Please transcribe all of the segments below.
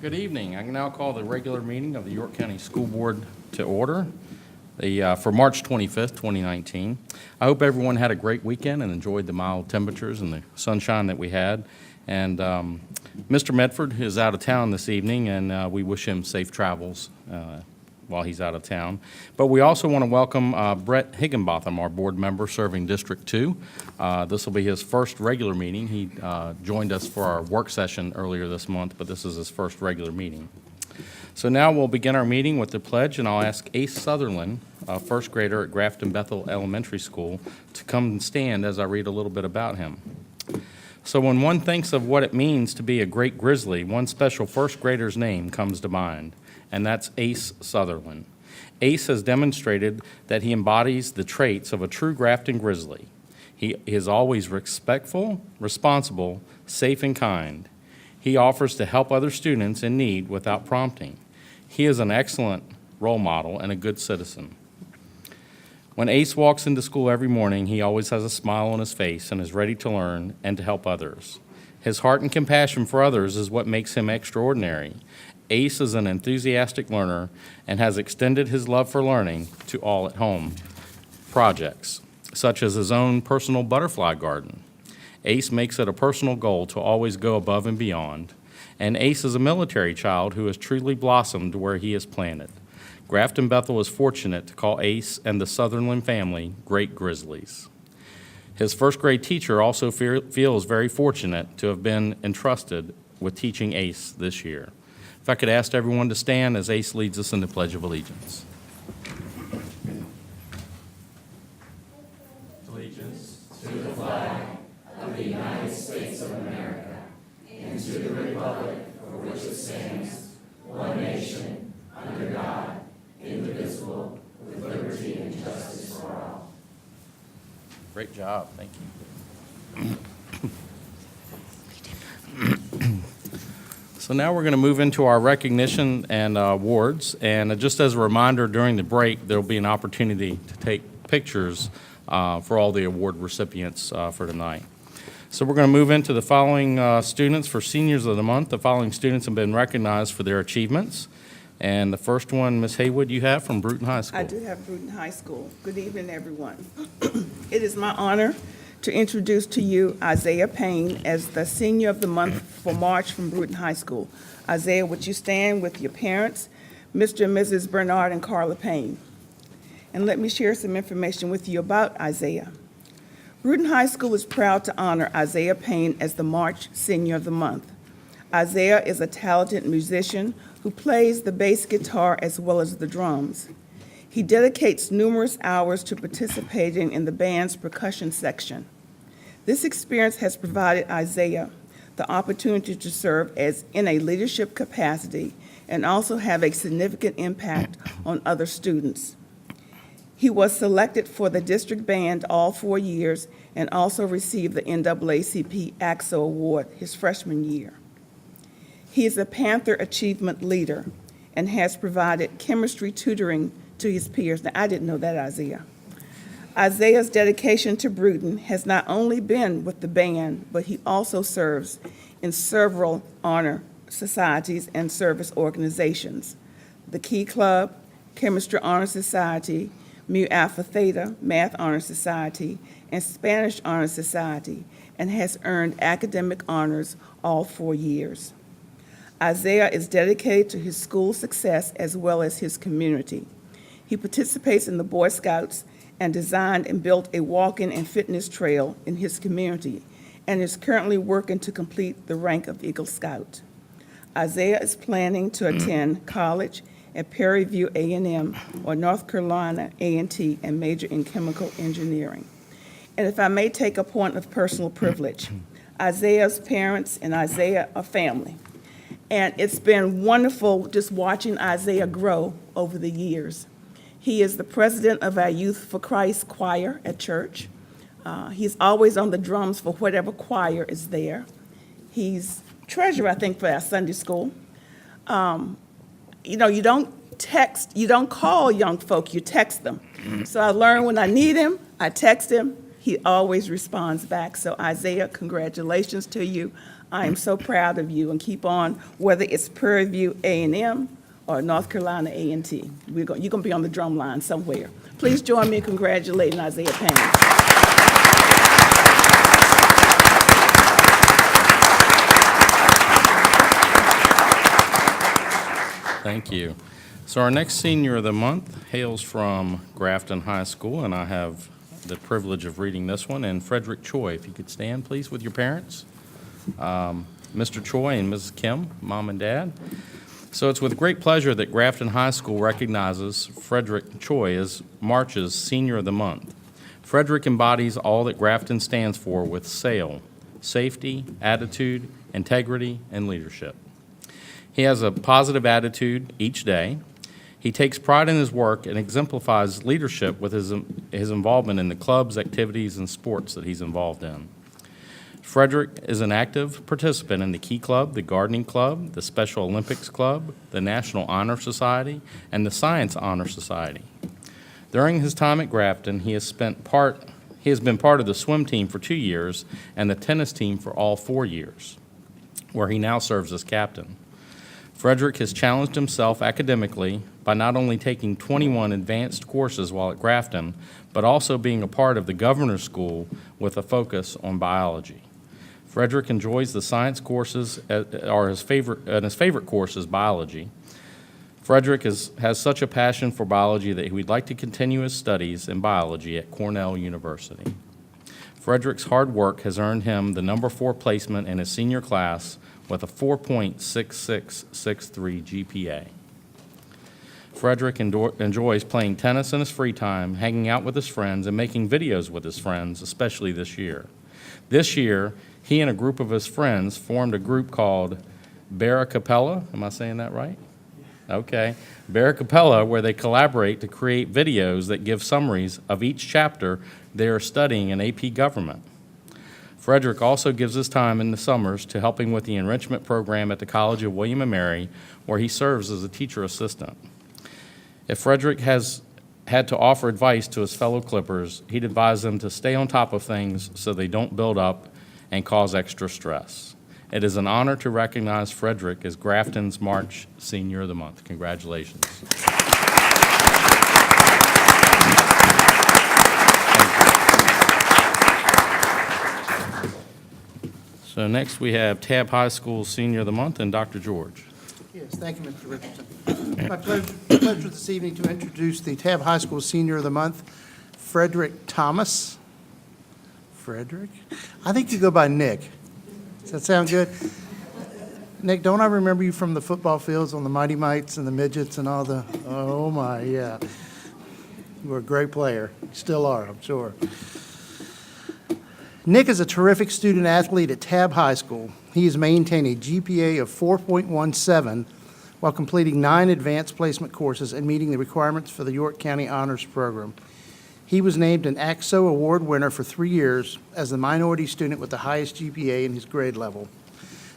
Good evening. I can now call the regular meeting of the York County School Board to order for March 25th, 2019. I hope everyone had a great weekend and enjoyed the mild temperatures and the sunshine that we had. And Mr. Medford is out of town this evening, and we wish him safe travels while he's out of town. But we also want to welcome Brett Higginbotham, our board member serving District 2. This will be his first regular meeting. He joined us for our work session earlier this month, but this is his first regular meeting. So now we'll begin our meeting with the pledge, and I'll ask Ace Sutherland, a first grader at Grafton Bethel Elementary School, to come and stand as I read a little bit about him. So when one thinks of what it means to be a great grizzly, one special first grader's name comes to mind, and that's Ace Sutherland. Ace has demonstrated that he embodies the traits of a true Grafton grizzly. He is always respectful, responsible, safe, and kind. He offers to help other students in need without prompting. He is an excellent role model and a good citizen. When Ace walks into school every morning, he always has a smile on his face and is ready to learn and to help others. His heart and compassion for others is what makes him extraordinary. Ace is an enthusiastic learner and has extended his love for learning to all at home projects, such as his own personal butterfly garden. Ace makes it a personal goal to always go above and beyond. And Ace is a military child who has truly blossomed where he is planted. Grafton Bethel is fortunate to call Ace and the Sutherland family great grizzlies. His first grade teacher also feels very fortunate to have been entrusted with teaching Ace this year. If I could ask everyone to stand as Ace leads us in the Pledge of Allegiance. Allegiance to the flag of the United States of America and to the republic for which it stands, one nation, under God, indivisible, with liberty and justice for all. Great job. Thank you. So now we're going to move into our recognition and awards. And just as a reminder, during the break, there will be an opportunity to take pictures for all the award recipients for tonight. So we're going to move into the following students for Seniors of the Month. The following students have been recognized for their achievements. And the first one, Ms. Haywood, you have from Bruton High School. I do have Bruton High School. Good evening, everyone. It is my honor to introduce to you Isaiah Payne as the Senior of the Month for March from Bruton High School. Isaiah, would you stand with your parents, Mr. and Mrs. Bernard and Carla Payne? And let me share some information with you about Isaiah. Bruton High School is proud to honor Isaiah Payne as the March Senior of the Month. Isaiah is a talented musician who plays the bass guitar as well as the drums. He dedicates numerous hours to participating in the band's percussion section. This experience has provided Isaiah the opportunity to serve as in a leadership capacity and also have a significant impact on other students. He was selected for the district band all 4 years and also received the NAACP AXO Award his freshman year. He is a Panther Achievement Leader and has provided chemistry tutoring to his peers. Now, I didn't know that, Isaiah. Isaiah's dedication to Bruton has not only been with the band, but he also serves in several honor societies and service organizations: the Key Club, Chemistry Honor Society, Mu Alpha Theta, Math Honor Society, and Spanish Honor Society, and has earned academic honors all 4 years. Isaiah is dedicated to his school success as well as his community. He participates in the Boy Scouts and designed and built a walking and fitness trail in his community and is currently working to complete the rank of Eagle Scout. Isaiah is planning to attend college at Prairie View A&M or North Carolina A&T and major in chemical engineering. And if I may take a point of personal privilege, Isaiah's parents and Isaiah are family. And it's been wonderful just watching Isaiah grow over the years. He is the president of our Youth for Christ choir at church. He's always on the drums for whatever choir is there. He's treasurer, I think, for our Sunday school. You don't call young folk, you text them. So I learned when I need him, I text him. He always responds back. So Isaiah, congratulations to you I am so proud of you, and keep on, whether it's Prairie View A&M or North Carolina A&T. You're going to be on the drum line somewhere. Please join me in congratulating Isaiah Payne. Thank you. So our next senior of the month hails from Grafton High School, and I have the privilege of reading this one. And Frederick Choi, if you could stand, please, with your parents. Mr. Choi and Mrs. Kim, Mom and Dad. So it's with great pleasure that Grafton High School recognizes Frederick Choi as March's Senior of the Month. Frederick embodies all that Grafton stands for with SAIL: safety, attitude, integrity, and leadership. He has a positive attitude each day. He takes pride in his work and exemplifies leadership with his involvement in the clubs, activities, and sports that he's involved in. Frederick is an active participant in the Key Club, the Gardening Club, the Special Olympics Club, the National Honor Society, and the Science Honor Society. During his time at Grafton, he has been part of the swim team for 2 years and the tennis team for all 4 years, where he now serves as captain. Frederick has challenged himself academically by not only taking 21 advanced courses while at Grafton, but also being a part of the Governor's School with a focus on biology. Frederick enjoys the science courses, and his favorite course is biology. Frederick has such a passion for biology that he would like to continue his studies in biology at Cornell University. Frederick's hard work has earned him the number 4 placement in his senior class with a 4.6663 GPA. Frederick enjoys playing tennis in his free time, hanging out with his friends, and making videos with his friends, especially this year. This year, he and a group of his friends formed a group called Baracapella. Am I saying that right? Okay. Baracapella, where they collaborate to create videos that give summaries of each chapter they are studying in AP Government. Frederick also gives his time in the summers to helping with the enrichment program at the College of William & Mary, where he serves as a teacher assistant. If Frederick has had to offer advice to his fellow Clippers, he'd advise them to stay on top of things so they don't build up and cause extra stress. It is an honor to recognize Frederick as Grafton's March Senior of the Month. Congratulations. So next we have Tabb High School Senior of the Month and Dr. George. Yes, thank you, Mr. Richardson. My pleasure this evening to introduce the Tabb High School Senior of the Month, Frederick Thomas. Frederick? I think you go by Nick. Does that sound good? Nick, don't I remember you from the football fields on the Mighty Mites and the Midgets and all the, oh my, yeah. You were a great player. You still are, I'm sure. Nick is a terrific student athlete at Tabb High School. He has maintained a GPA of 4.17 while completing 9 advanced placement courses and meeting the requirements for the York County Honors Program. He was named an ACSO Award winner for 3 years as the minority student with the highest GPA in his grade level.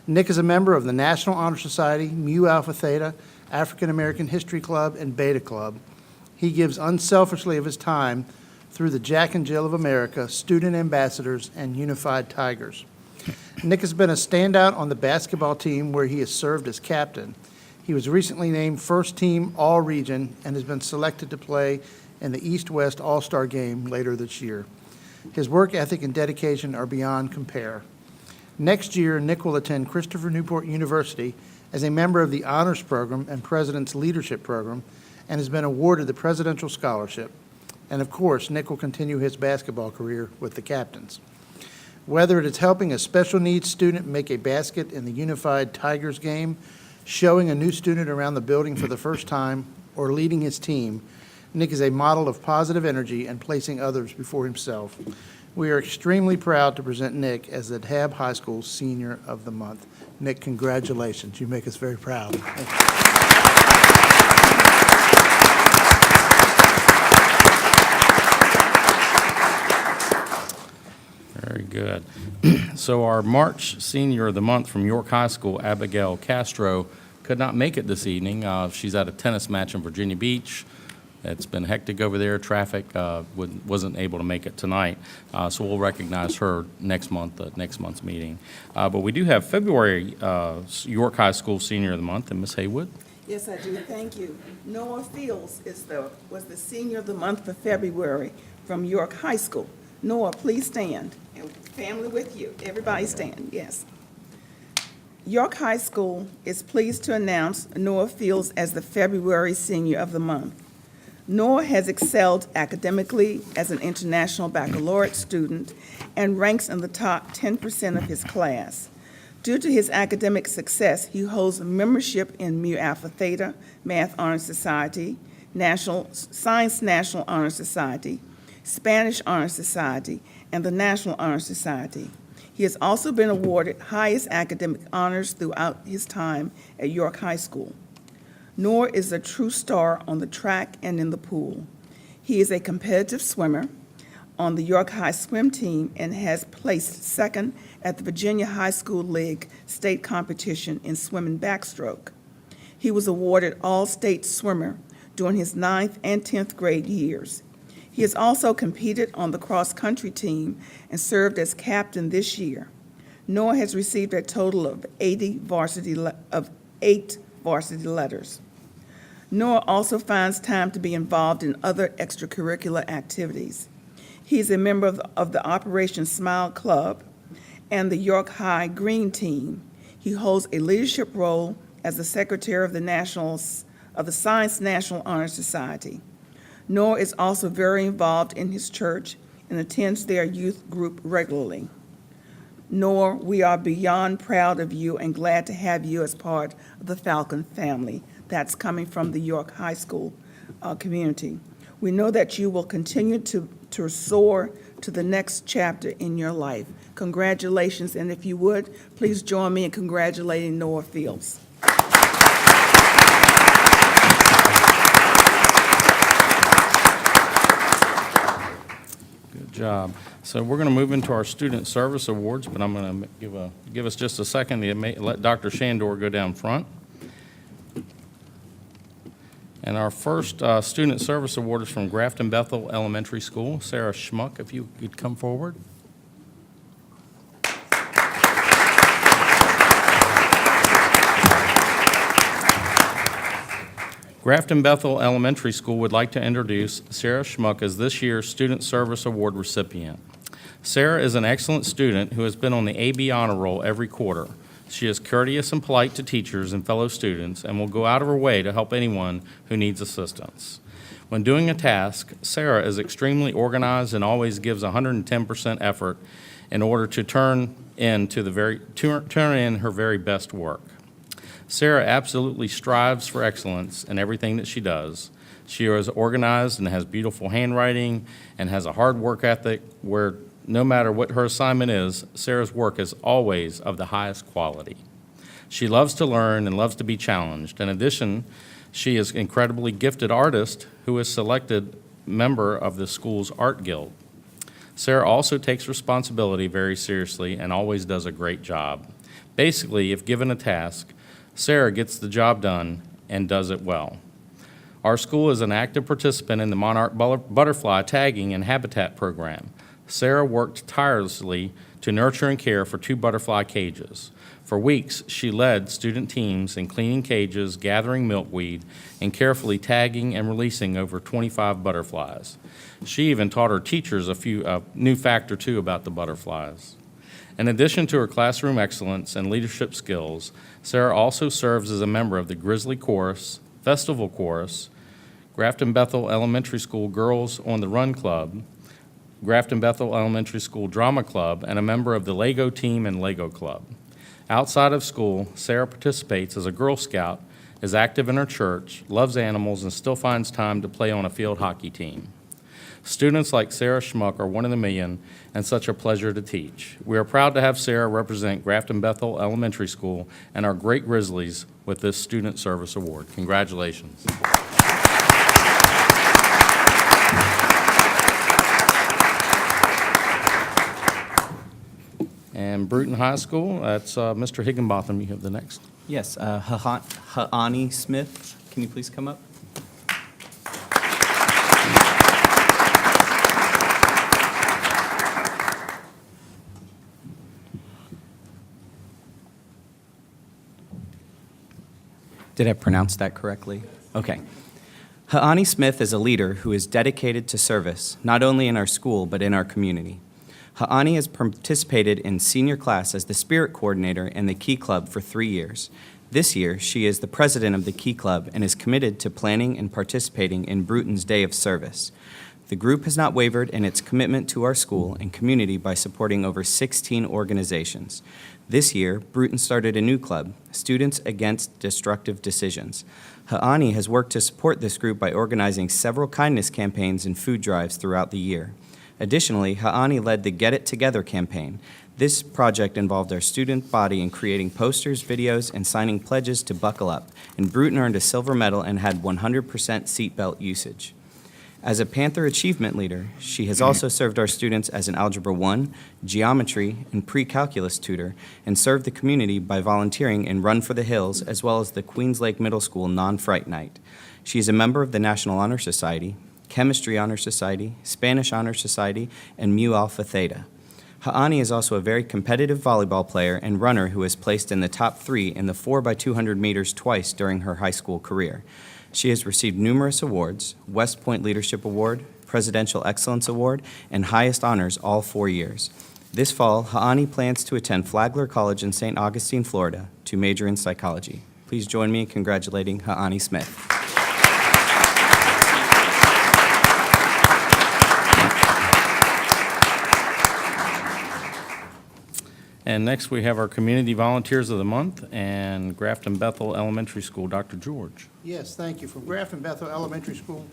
Nick is a member of the National Honor Society, Mu Alpha Theta, African American History Club, and Beta Club. He gives unselfishly of his time through the Jack and Jill of America, Student Ambassadors, and Unified Tigers. Nick has been a standout on the basketball team where he has served as captain. He was recently named first team All-Region and has been selected to play in the East-West All-Star Game later this year. His work ethic and dedication are beyond compare. Next year, Nick will attend Christopher Newport University as a member of the Honors Program and President's Leadership Program and has been awarded the Presidential Scholarship. And of course, Nick will continue his basketball career with the Captains. Whether it is helping a special needs student make a basket in the Unified Tigers game, showing a new student around the building for the first time, or leading his team, Nick is a model of positive energy and placing others before himself. We are extremely proud to present Nick as the Tabb High School Senior of the Month. Nick, congratulations. You make us very proud. Very good. So our March Senior of the Month from York High School, Abigail Castro, could not make it this evening. She's at a tennis match in Virginia Beach. It's been hectic over there. Traffic wasn't able to make it tonight, so we'll recognize her next month at next month's meeting. But we do have February York High School Senior of the Month, and Ms. Haywood. Yes, I do. Thank you. Noah Fields was the Senior of the Month for February from York High School. Noah, please stand. And family with you. Everybody stand, yes. York High School is pleased to announce Noah Fields as the February Senior of the Month. Noah has excelled academically as an international baccalaureate student and ranks in the top 10% of his class. Due to his academic success, he holds membership in Mu Alpha Theta Math Honor Society, Science National Honor Society, Spanish Honor Society, and the National Honor Society. He has also been awarded highest academic honors throughout his time at York High School. Noah is a true star on the track and in the pool. He is a competitive swimmer on the York High swim team and has placed second at the Virginia High School League state competition in swimming backstroke. He was awarded All-State Swimmer during his 9th and 10th grade years. He has also competed on the cross-country team and served as captain this year. Noah has received a total of 8 varsity letters. Noah also finds time to be involved in other extracurricular activities. He is a member of the Operation Smile Club and the York High Green Team. He holds a leadership role as the secretary of the Science National Honor Society. Noah is also very involved in his church and attends their youth group regularly. Noah, we are beyond proud of you and glad to have you as part of the Falcon family. That's coming from the York High School community. We know that you will continue to soar to the next chapter in your life. Congratulations, and if you would, please join me in congratulating Noah Fields. Good job. So we're going to move into our Student Service Awards, but I'm going to give us just a second to let Dr. Shandor go down front. And our first Student Service Award is from Grafton Bethel Elementary School. Sarah Schmuck, if you could come forward. Grafton Bethel Elementary School would like to introduce Sarah Schmuck as this year's Student Service Award recipient. Sarah is an excellent student who has been on the AB Honor Roll every quarter. She is courteous and polite to teachers and fellow students and will go out of her way to help anyone who needs assistance. When doing a task, Sarah is extremely organized and always gives 110% effort in order to turn in her very best work. Sarah absolutely strives for excellence in everything that she does. She is organized and has beautiful handwriting and has a hard work ethic where no matter what her assignment is, Sarah's work is always of the highest quality. She loves to learn and loves to be challenged. In addition, she is an incredibly gifted artist who is selected member of the school's art guild. Sarah also takes responsibility very seriously and always does a great job. Basically, if given a task, Sarah gets the job done and does it well. Our school is an active participant in the Monarch Butterfly Tagging and Habitat Program. Sarah worked tirelessly to nurture and care for 2 butterfly cages. For weeks, she led student teams in cleaning cages, gathering milkweed, and carefully tagging and releasing over 25 butterflies. She even taught her teachers a new fact or two about the butterflies. In addition to her classroom excellence and leadership skills, Sarah also serves as a member of the Grizzly Chorus, Festival Chorus, Grafton Bethel Elementary School Girls on the Run Club, Grafton Bethel Elementary School Drama Club, and a member of the Lego Team and Lego Club. Outside of school, Sarah participates as a Girl Scout, is active in her church, loves animals, and still finds time to play on a field hockey team. Students like Sarah Schmuck are one in a million and such a pleasure to teach. We are proud to have Sarah represent Grafton Bethel Elementary School and our great Grizzlies with this Student Service Award. Congratulations. And Bruton High School, that's Mr. Higginbotham. You have the next. Yes, Ha'ani Smith, can you please come up? Did I pronounce that correctly? Okay. Ha'ani Smith is a leader who is dedicated to service, not only in our school, but in our community. Ha'ani has participated in senior class as the spirit coordinator in the Key Club for 3 years. This year, she is the president of the Key Club and is committed to planning and participating in Bruton's Day of Service. The group has not wavered in its commitment to our school and community by supporting over 16 organizations. This year, Bruton started a new club, Students Against Destructive Decisions. Ha'ani has worked to support this group by organizing several kindness campaigns and food drives throughout the year. Additionally, Ha'ani led the Get It Together campaign. This project involved our student body in creating posters, videos, and signing pledges to buckle up, and Bruton earned a silver medal and had 100% seatbelt usage. As a Panther Achievement Leader, she has also served our students as an Algebra 1, Geometry, and Pre-Calculus tutor, and served the community by volunteering in Run for the Hills, as well as the Queens Lake Middle School Non-Fright Night. She is a member of the National Honor Society, Chemistry Honor Society, Spanish Honor Society, and Mu Alpha Theta. Ha'ani is also a very competitive volleyball player and runner who has placed in the top 3 in the 4x200 meters twice during her high school career. She has received numerous awards, West Point Leadership Award, Presidential Excellence Award, and highest honors all 4 years. This fall, Ha'ani plans to attend Flagler College in St. Augustine, Florida, to major in psychology. Please join me in congratulating Ha'ani Smith. And next, we have our Community Volunteers of the Month and Grafton Bethel Elementary School, Dr. George. Yes, thank you. From Grafton Bethel Elementary School,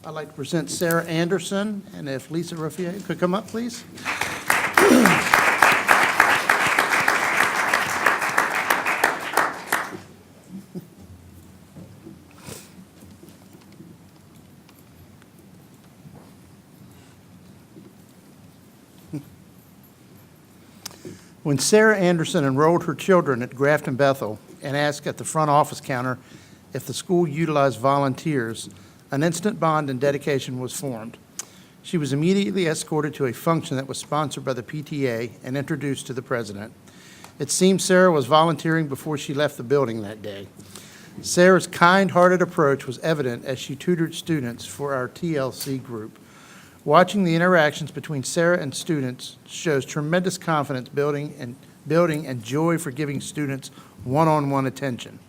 I'd like to present Sarah Anderson, and if Lisa Ruffier could come up, please. When Sarah Anderson enrolled her children at Grafton Bethel and asked at the front office counter if the school utilized volunteers, an instant bond and dedication was formed. She was immediately escorted to a function that was sponsored by the PTA and introduced to the president. It seems Sarah was volunteering before she left the building that day. Sarah's kind-hearted approach was evident as she tutored students for our TLC group. Watching the interactions between Sarah and students shows tremendous confidence building and joy for giving students one-on-one attention.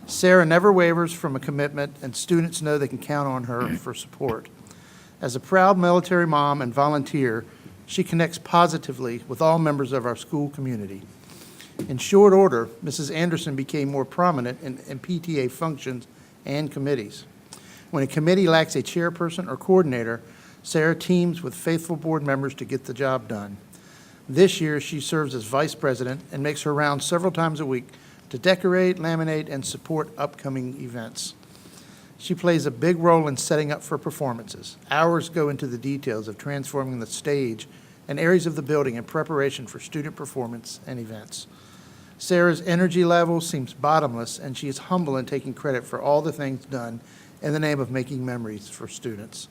Sarah never wavers from a commitment, and students know they can count on her for support. As a proud military mom and volunteer, she connects positively with all members of our school community. In short order, Mrs. Anderson became more prominent in PTA functions and committees. When a committee lacks a chairperson or coordinator, Sarah teams with faithful board members to get the job done. This year, she serves as vice president and makes her rounds several times a week to decorate, laminate, and support upcoming events. She plays a big role in setting up for performances. Hours go into the details of transforming the stage and areas of the building in preparation for student performance and events. Sarah's energy level seems bottomless, and she is humble in taking credit for all the things done in the name of making memories for students.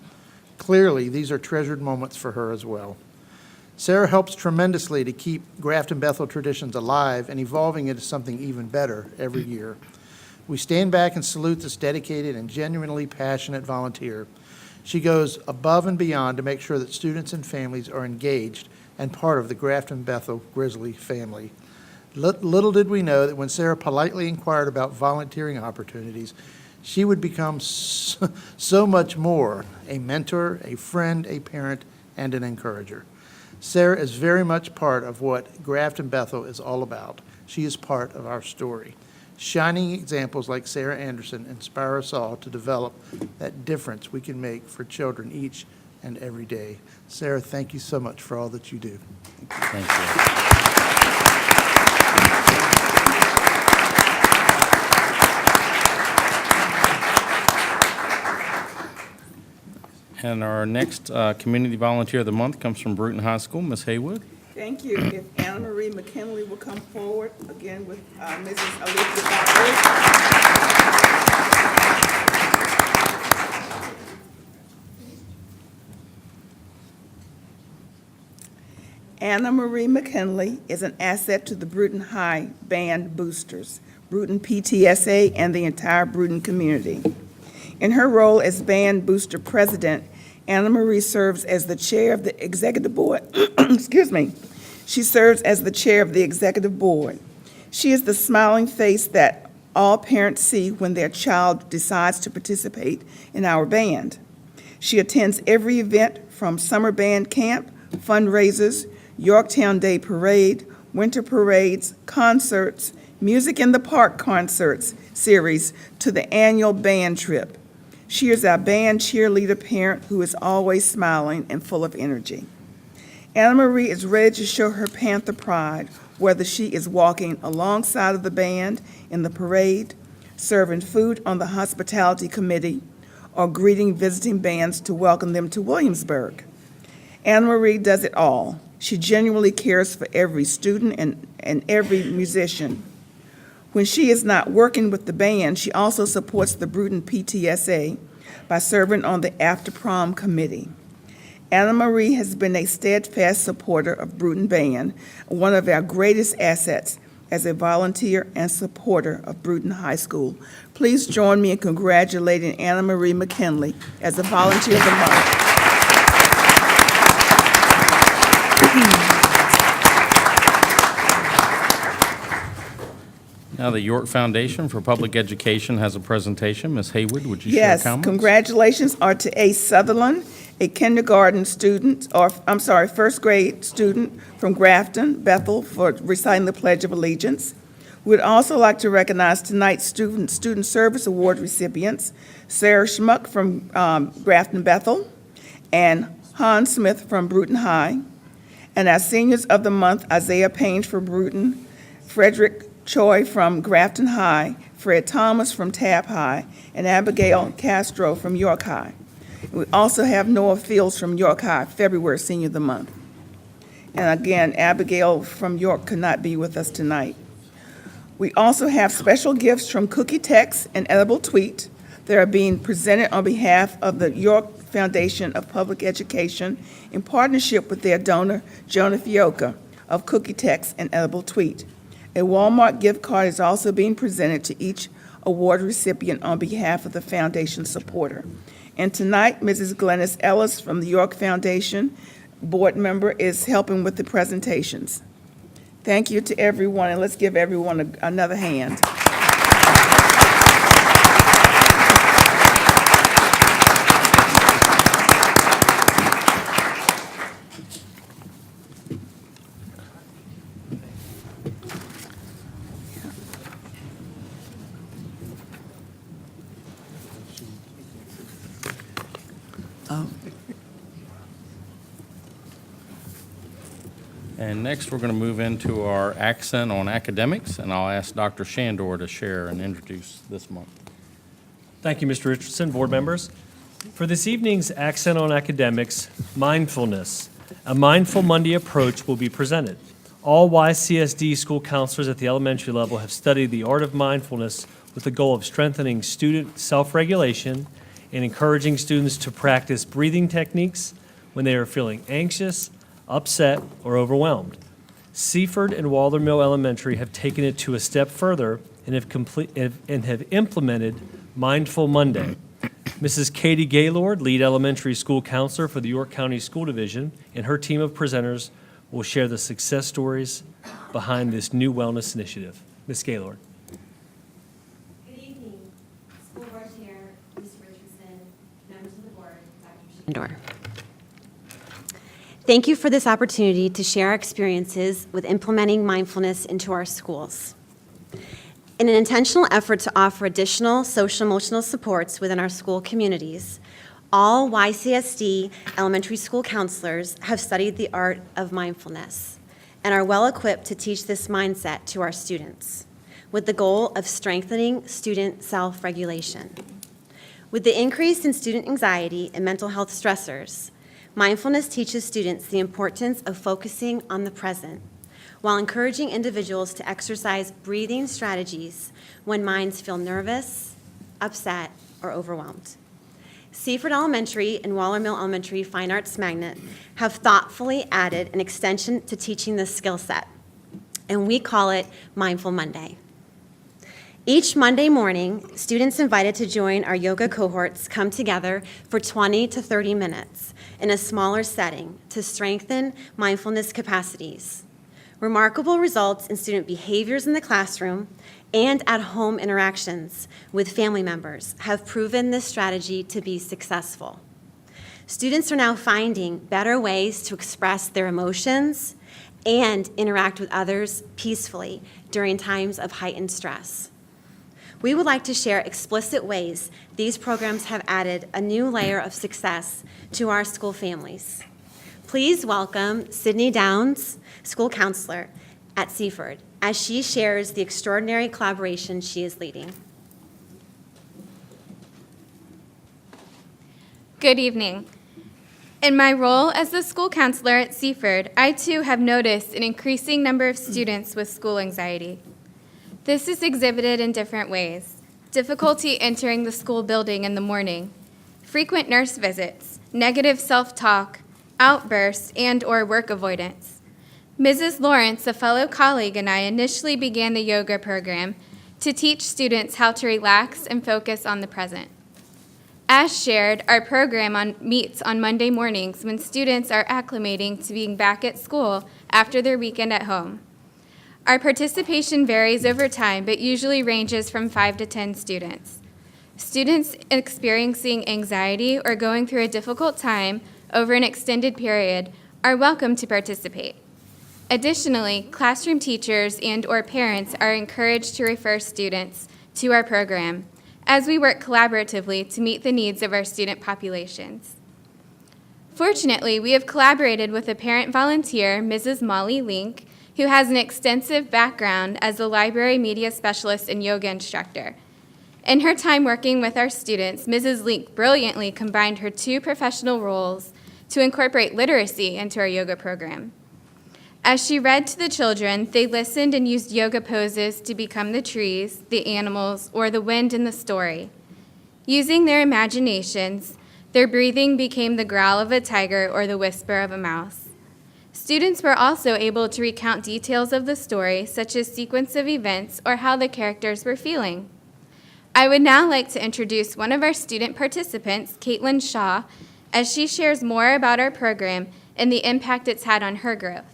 Clearly, these are treasured moments for her as well. Sarah helps tremendously to keep Grafton Bethel traditions alive and evolving into something even better every year. We stand back and salute this dedicated and genuinely passionate volunteer. She goes above and beyond to make sure that students and families are engaged and part of the Grafton Bethel Grizzly family. Little did we know that when Sarah politely inquired about volunteering opportunities, she would become so much more: a mentor, a friend, a parent, and an encourager. Sarah is very much part of what Grafton Bethel is all about. She is part of our story. Shining examples like Sarah Anderson inspire us all to develop that difference we can make for children each and every day. Sarah, thank you so much for all that you do. Thank you. And our next Community Volunteer of the Month comes from Bruton High School, Ms. Haywood. Thank you. If Anna Marie McKinley will come forward again with Mrs. Alicia Butler. Anna Marie McKinley is an asset to the Bruton High Band Boosters. Bruton PTSA, and the entire Bruton community. In her role as Band Booster President, Anna Marie serves as the Chair of the Executive Board. Excuse me. She serves as the Chair of the Executive Board. She is the smiling face that all parents see when their child decides to participate in our band. She attends every event from summer band camp, fundraisers, Yorktown Day Parade, winter parades, concerts, Music in the Park concerts series, to the annual band trip. She is our band cheerleader parent who is always smiling and full of energy. Anna Marie is ready to show her Panther pride, whether she is walking alongside of the band in the parade, serving food on the hospitality committee, or greeting visiting bands to welcome them to Williamsburg. Anna Marie does it all. She genuinely cares for every student and every musician. When she is not working with the band, she also supports the Bruton PTSA by serving on the After Prom Committee. Anna Marie has been a steadfast supporter of Bruton Band, one of our greatest assets as a volunteer and supporter of Bruton High School. Please join me in congratulating Anna Marie McKinley as a Volunteer of the Month. Now, the York Foundation for Public Education has a presentation. Ms. Haywood, would you share Yes, comments? congratulations are to Ace Sutherland, a kindergarten student, first grade student from Grafton, Bethel, for reciting the Pledge of Allegiance. We'd also like to recognize tonight's Student Service Award recipients, Sarah Schmuck from Grafton Bethel, and Hans Smith from Bruton High, and our seniors of the month, Isaiah Payne from Bruton, Frederick Choi from Grafton High, Fred Thomas from Tabb High, and Abigail Castro from York High. We also have Noah Fields from York High, February Senior of the Month. And again, Abigail from York could not be with us tonight. We also have special gifts from Cookie Tex and Edible Tweet that are being presented on behalf of the York Foundation of Public Education in partnership with their donor, Jonah Fioka of Cookie Tex and Edible Tweet. A Walmart gift card is also being presented to each award recipient on behalf of the foundation supporter. And tonight, Mrs. Glennis Ellis from the York Foundation board member is helping with the presentations. Thank you to everyone, and let's give everyone another hand. And next, we're going to move into our accent on academics, and I'll ask Dr. Shandor to share and introduce this month. Thank you, Mr. Richardson, board members. For this evening's Accent on Academics, Mindfulness, a Mindful Monday approach will be presented. All YCSD school counselors at the elementary level have studied the art of mindfulness with the goal of strengthening student self-regulation and encouraging students to practice breathing techniques when they are feeling anxious, upset, or overwhelmed. Seaford and Walter Mill Elementary have taken it to a step further and have implemented Mindful Monday. Mrs. Katie Gaylord, lead elementary school counselor for the York County School Division, and her team of presenters will share the success stories behind this new wellness initiative. Ms. Gaylord. Good evening, school board chair, Mr. Richardson, members of the board, Dr. Shandor. Thank you for this opportunity to share our experiences with implementing mindfulness into our schools. In an intentional effort to offer additional social-emotional supports within our school communities, all YCSD elementary school counselors have studied the art of mindfulness and are well-equipped to teach this mindset to our students, with the goal of strengthening student self-regulation. With the increase in student anxiety and mental health stressors, mindfulness teaches students the importance of focusing on the present, while encouraging individuals to exercise breathing strategies when minds feel nervous, upset, or overwhelmed. Seaford Elementary and Waller Mill Elementary Fine Arts Magnet have thoughtfully added an extension to teaching this skill set, and we call it Mindful Monday. Each Monday morning, students invited to join our yoga cohorts come together for 20 to 30 minutes in a smaller setting to strengthen mindfulness capacities. Remarkable results in student behaviors in the classroom and at-home interactions with family members have proven this strategy to be successful. Students are now finding better ways to express their emotions and interact with others peacefully during times of heightened stress. We would like to share explicit ways these programs have added a new layer of success to our school families. Please welcome Sydney Downs, school counselor at Seaford, as she shares the extraordinary collaboration she is leading. Good evening. In my role as the school counselor at Seaford, I too have noticed an increasing number of students with school anxiety. This is exhibited in different ways: difficulty entering the school building in the morning, frequent nurse visits, negative self-talk, outbursts, and/or work avoidance. Mrs. Lawrence, a fellow colleague, and I initially began the yoga program to teach students how to relax and focus on the present. As shared, our program meets on Monday mornings when students are acclimating to being back at school after their weekend at home. Our participation varies over time, but usually ranges from 5 to 10 students. Students experiencing anxiety or going through a difficult time over an extended period are welcome to participate. Additionally, classroom teachers and/or parents are encouraged to refer students to our program as we work collaboratively to meet the needs of our student populations. Fortunately, we have collaborated with a parent volunteer, Mrs. Molly Link, who has an extensive background as a library media specialist and yoga instructor. In her time working with our students, Mrs. Link brilliantly combined her 2 professional roles to incorporate literacy into our yoga program. As she read to the children, they listened and used yoga poses to become the trees, the animals, or the wind in the story. Using their imaginations, their breathing became the growl of a tiger or the whisper of a mouse. Students were also able to recount details of the story, such as sequence of events or how the characters were feeling. I would now like to introduce one of our student participants, Caitlin Shaw, as she shares more about our program and the impact it's had on her growth.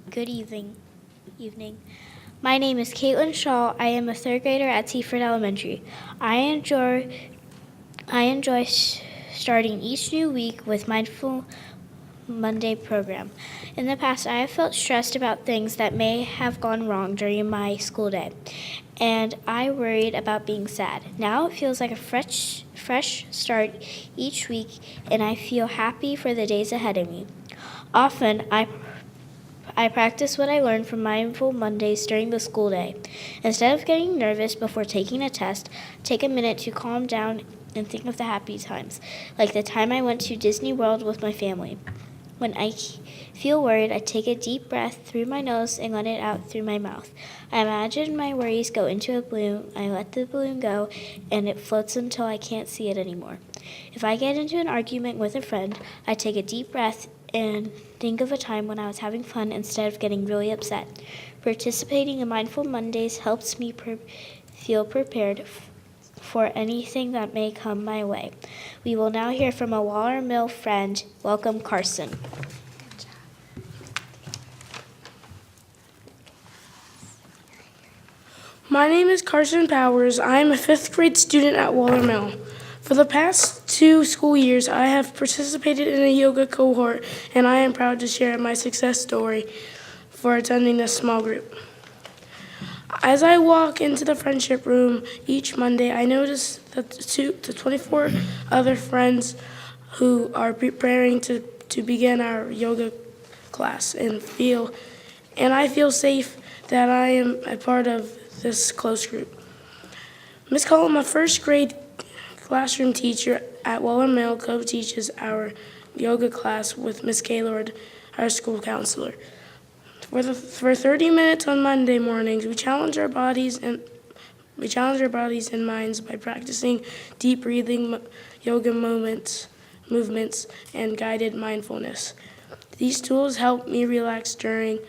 Good evening. My name is Caitlin Shaw. I am a 3rd grader at Seaford Elementary. I enjoy starting each new week with Mindful Monday program. In the past, I have felt stressed about things that may have gone wrong during my school day, and I worried about being sad. Now it feels like a fresh start each week, and I feel happy for the days ahead of me. Often, I practice what I learned from Mindful Mondays during the school day. Instead of getting nervous before taking a test, take a minute to calm down and think of the happy times, like the time I went to Disney World with my family. When I feel worried, I take a deep breath through my nose and let it out through my mouth. I imagine my worries go into a balloon. I let the balloon go, and it floats until I can't see it anymore. If I get into an argument with a friend, I take a deep breath and think of a time when I was having fun instead of getting really upset. Participating in Mindful Mondays helps me feel prepared for anything that may come my way. We will now hear from a Waller Mill friend. Welcome, Carson. My name is Carson Powers. I am a 5th grade student at Waller Mill. For the past 2 school years, I have participated in a yoga cohort, and I am proud to share my success story for attending this small group. As I walk into the friendship room each Monday, I notice that the 24 other friends who are preparing to begin our yoga class, and I feel safe that I am a part of this close group. Ms. Cullum, a 1st grade classroom teacher at Waller Mill, co-teaches our yoga class with Ms. Gaylord, our school counselor. For 30 minutes on Monday mornings, we challenge our bodies and minds by practicing deep breathing yoga moments movements, and guided mindfulness. These tools help me relax during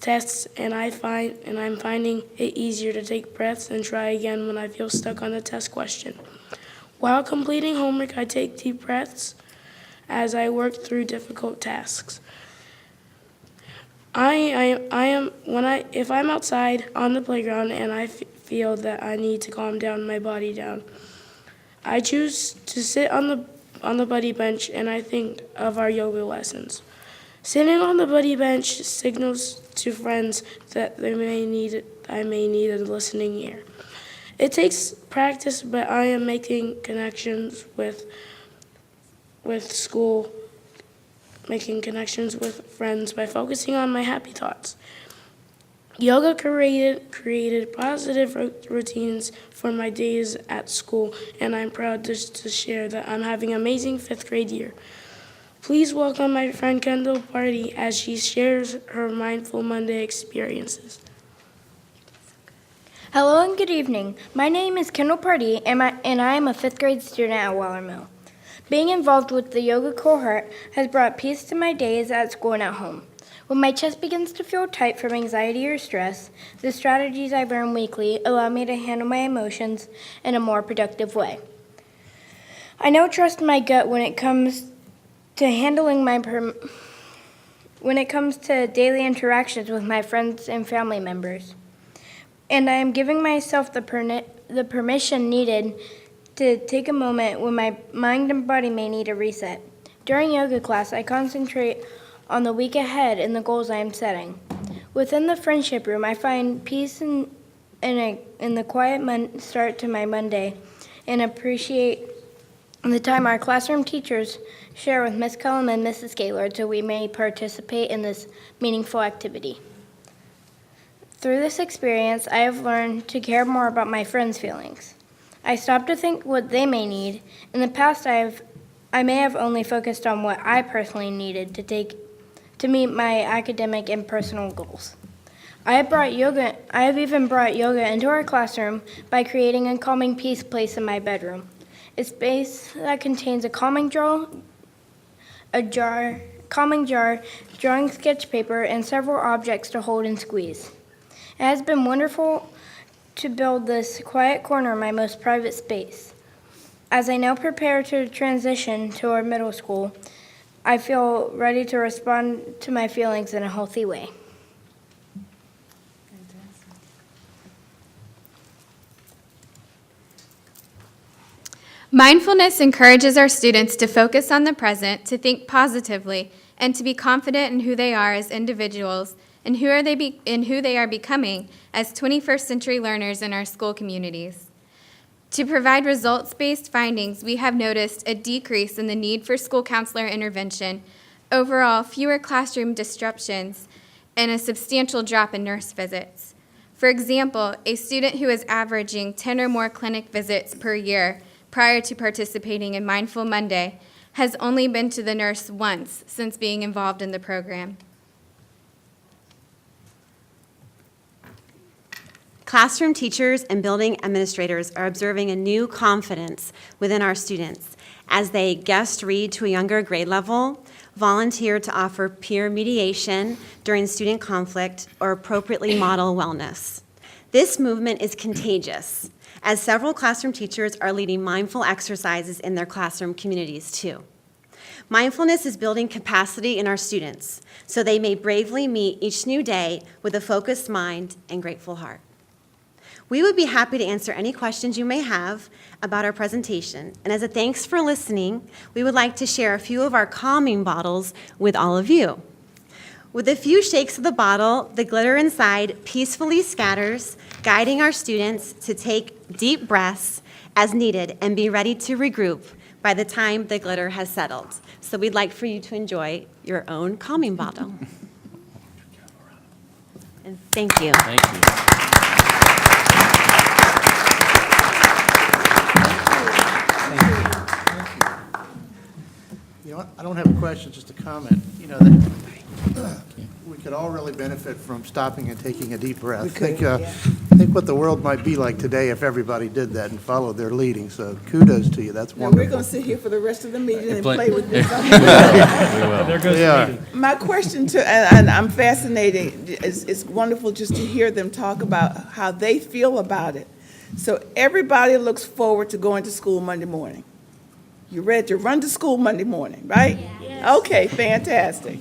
tests, and I'm finding it easier to take breaths and try again when I feel stuck on a test question. While completing homework, I take deep breaths as I work through difficult tasks. If I'm outside on the playground and I feel that I need to calm down my body down, I choose to sit on the buddy bench and I think of our yoga lessons. Sitting on the buddy bench signals to friends that I may need a listening ear. It takes practice, but I am making connections with school, making connections with friends by focusing on my happy thoughts. Yoga created positive routines for my days at school, and I'm proud to share that I'm having an amazing 5th grade year. Please welcome my friend Kendall Party as she shares her Mindful Monday experiences. Hello and good evening. My name is Kendall Party, and I am a 5th grade student at Waller Mill. Being involved with the yoga cohort has brought peace to my days at school and at home. When my chest begins to feel tight from anxiety or stress, the strategies I learn weekly allow me to handle my emotions in a more productive way. I now trust my gut when it comes to handling when it comes to daily interactions with my friends and family members. And I am giving myself the permission needed to take a moment when my mind and body may need a reset. During yoga class, I concentrate on the week ahead and the goals I am setting. Within the friendship room, I find peace in the quiet start to my Monday and appreciate the time our classroom teachers share with Ms. Cullum and Mrs. Gaylord so we may participate in this meaningful activity. Through this experience, I have learned to care more about my friends' feelings. I stop to think what they may need. In the past, I may have only focused on what I personally needed to meet my academic and personal goals. I have even brought yoga into our classroom by creating a calming peace place in my bedroom. A space that contains a calming jar, drawing sketch paper, and several objects to hold and squeeze. It has been wonderful to build this quiet corner my most private space. As I now prepare to transition to our middle school, I feel ready to respond to my feelings in a healthy way. Mindfulness encourages our students to focus on the present, to think positively, and to be confident in who they are as individuals and who they are becoming as 21st century learners in our school communities. To provide results-based findings, we have noticed a decrease in the need for school counselor intervention, overall fewer classroom disruptions, and a substantial drop in nurse visits. For example, a student who is averaging 10 or more clinic visits per year prior to participating in Mindful Monday has only been to the nurse once since being involved in the program. Classroom teachers and building administrators are observing a new confidence within our students as they guest read to a younger grade level, volunteer to offer peer mediation during student conflict, or appropriately model wellness. This movement is contagious, as several classroom teachers are leading mindful exercises in their classroom communities too. Mindfulness is building capacity in our students so they may bravely meet each new day with a focused mind and grateful heart. We would be happy to answer any questions you may have about our presentation. And as a thanks for listening, we would like to share a few of our calming bottles with all of you. With a few shakes of the bottle, the glitter inside peacefully scatters, guiding our students to take deep breaths as needed and be ready to regroup by the time the glitter has settled. So we'd like for you to enjoy your own calming bottle. And thank you. Thank you. You know what? I don't have a question, just a comment. You know, that we could all really benefit from stopping and taking a deep breath. I think think what the world might be like today if everybody did that and followed their leading, so kudos to you, that's Now, we're going wonderful. to sit here for the rest of the meeting and Play- play with this. There goes Yeah. the meeting. My question to, and I'm fascinated, it's wonderful just to hear them talk about how they feel about it. So everybody looks forward to going to school Monday morning. You're ready to run to school Monday morning, right? Okay, fantastic.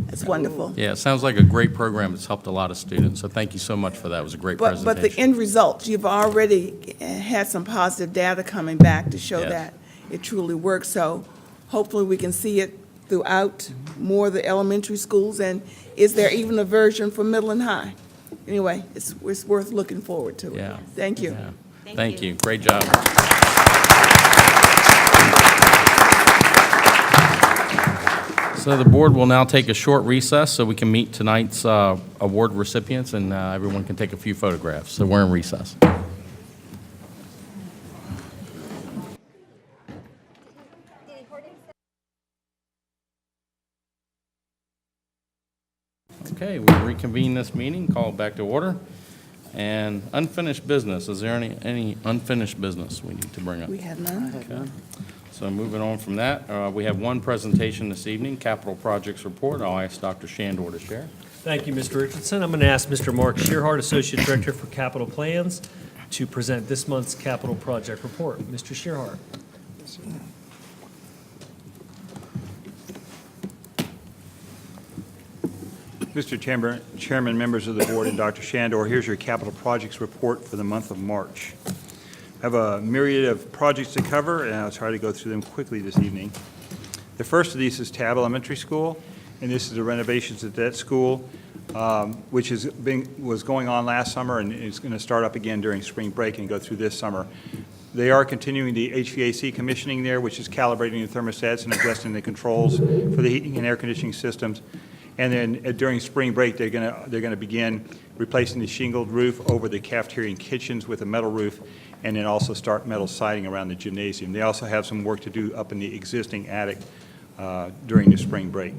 That's wonderful. Yeah, it sounds like a great program. It's helped a lot of students, so thank you so much for that. It was a great But the presentation. end result, you've already had some positive data coming back to show Yes. that it truly works. So hopefully we can see it throughout more of the elementary schools. And is there even a version for middle and high? Anyway, it's worth looking forward to. Yeah. Thank you. Yeah. Thank you. Great job. So the board will now take a short recess so we can meet tonight's award recipients and everyone can take a few photographs. So we're in recess. Okay, we reconvene this meeting, call it back to order. And unfinished business, is there any unfinished business we need to bring up? We have none. Okay. So moving on from that, we have one presentation this evening, Capital Projects Report. I'll ask Dr. Shandor to share. Thank you, Mr. Richardson. I'm going to ask Mr. Mark Shearhart, Associate Director for Capital Plans, to present this month's capital project report. Mr. Shearhart. Mr. Chairman, members of the board, and Dr. Shandor, here's your capital projects report for the month of March. I have a myriad of projects to cover, and I'll try to go through them quickly this evening. The first of these is Tabb Elementary School, and this is the renovations at that school, which was going on last summer and is going to start up again during spring break and go through this summer. They are continuing the HVAC commissioning there, which is calibrating the thermostats and adjusting the controls for the heating and air conditioning systems. And then during spring break, they're going to begin replacing the shingled roof over the cafeteria and kitchens with a metal roof, and then also start metal siding around the gymnasium. They also have some work to do up in the existing attic during the spring break.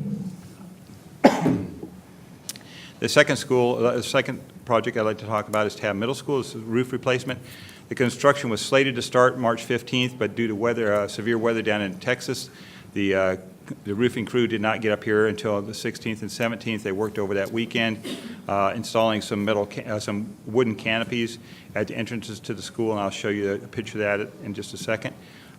The second project I'd like to talk about is Tabb Middle School. It's roof replacement. The construction was slated to start March 15th, but due to severe weather down in Texas, the roofing crew did not get up here until the 16th and 17th. They worked over that weekend, installing some wooden canopies at the entrances to the school, and I'll show you a picture of that in just a second.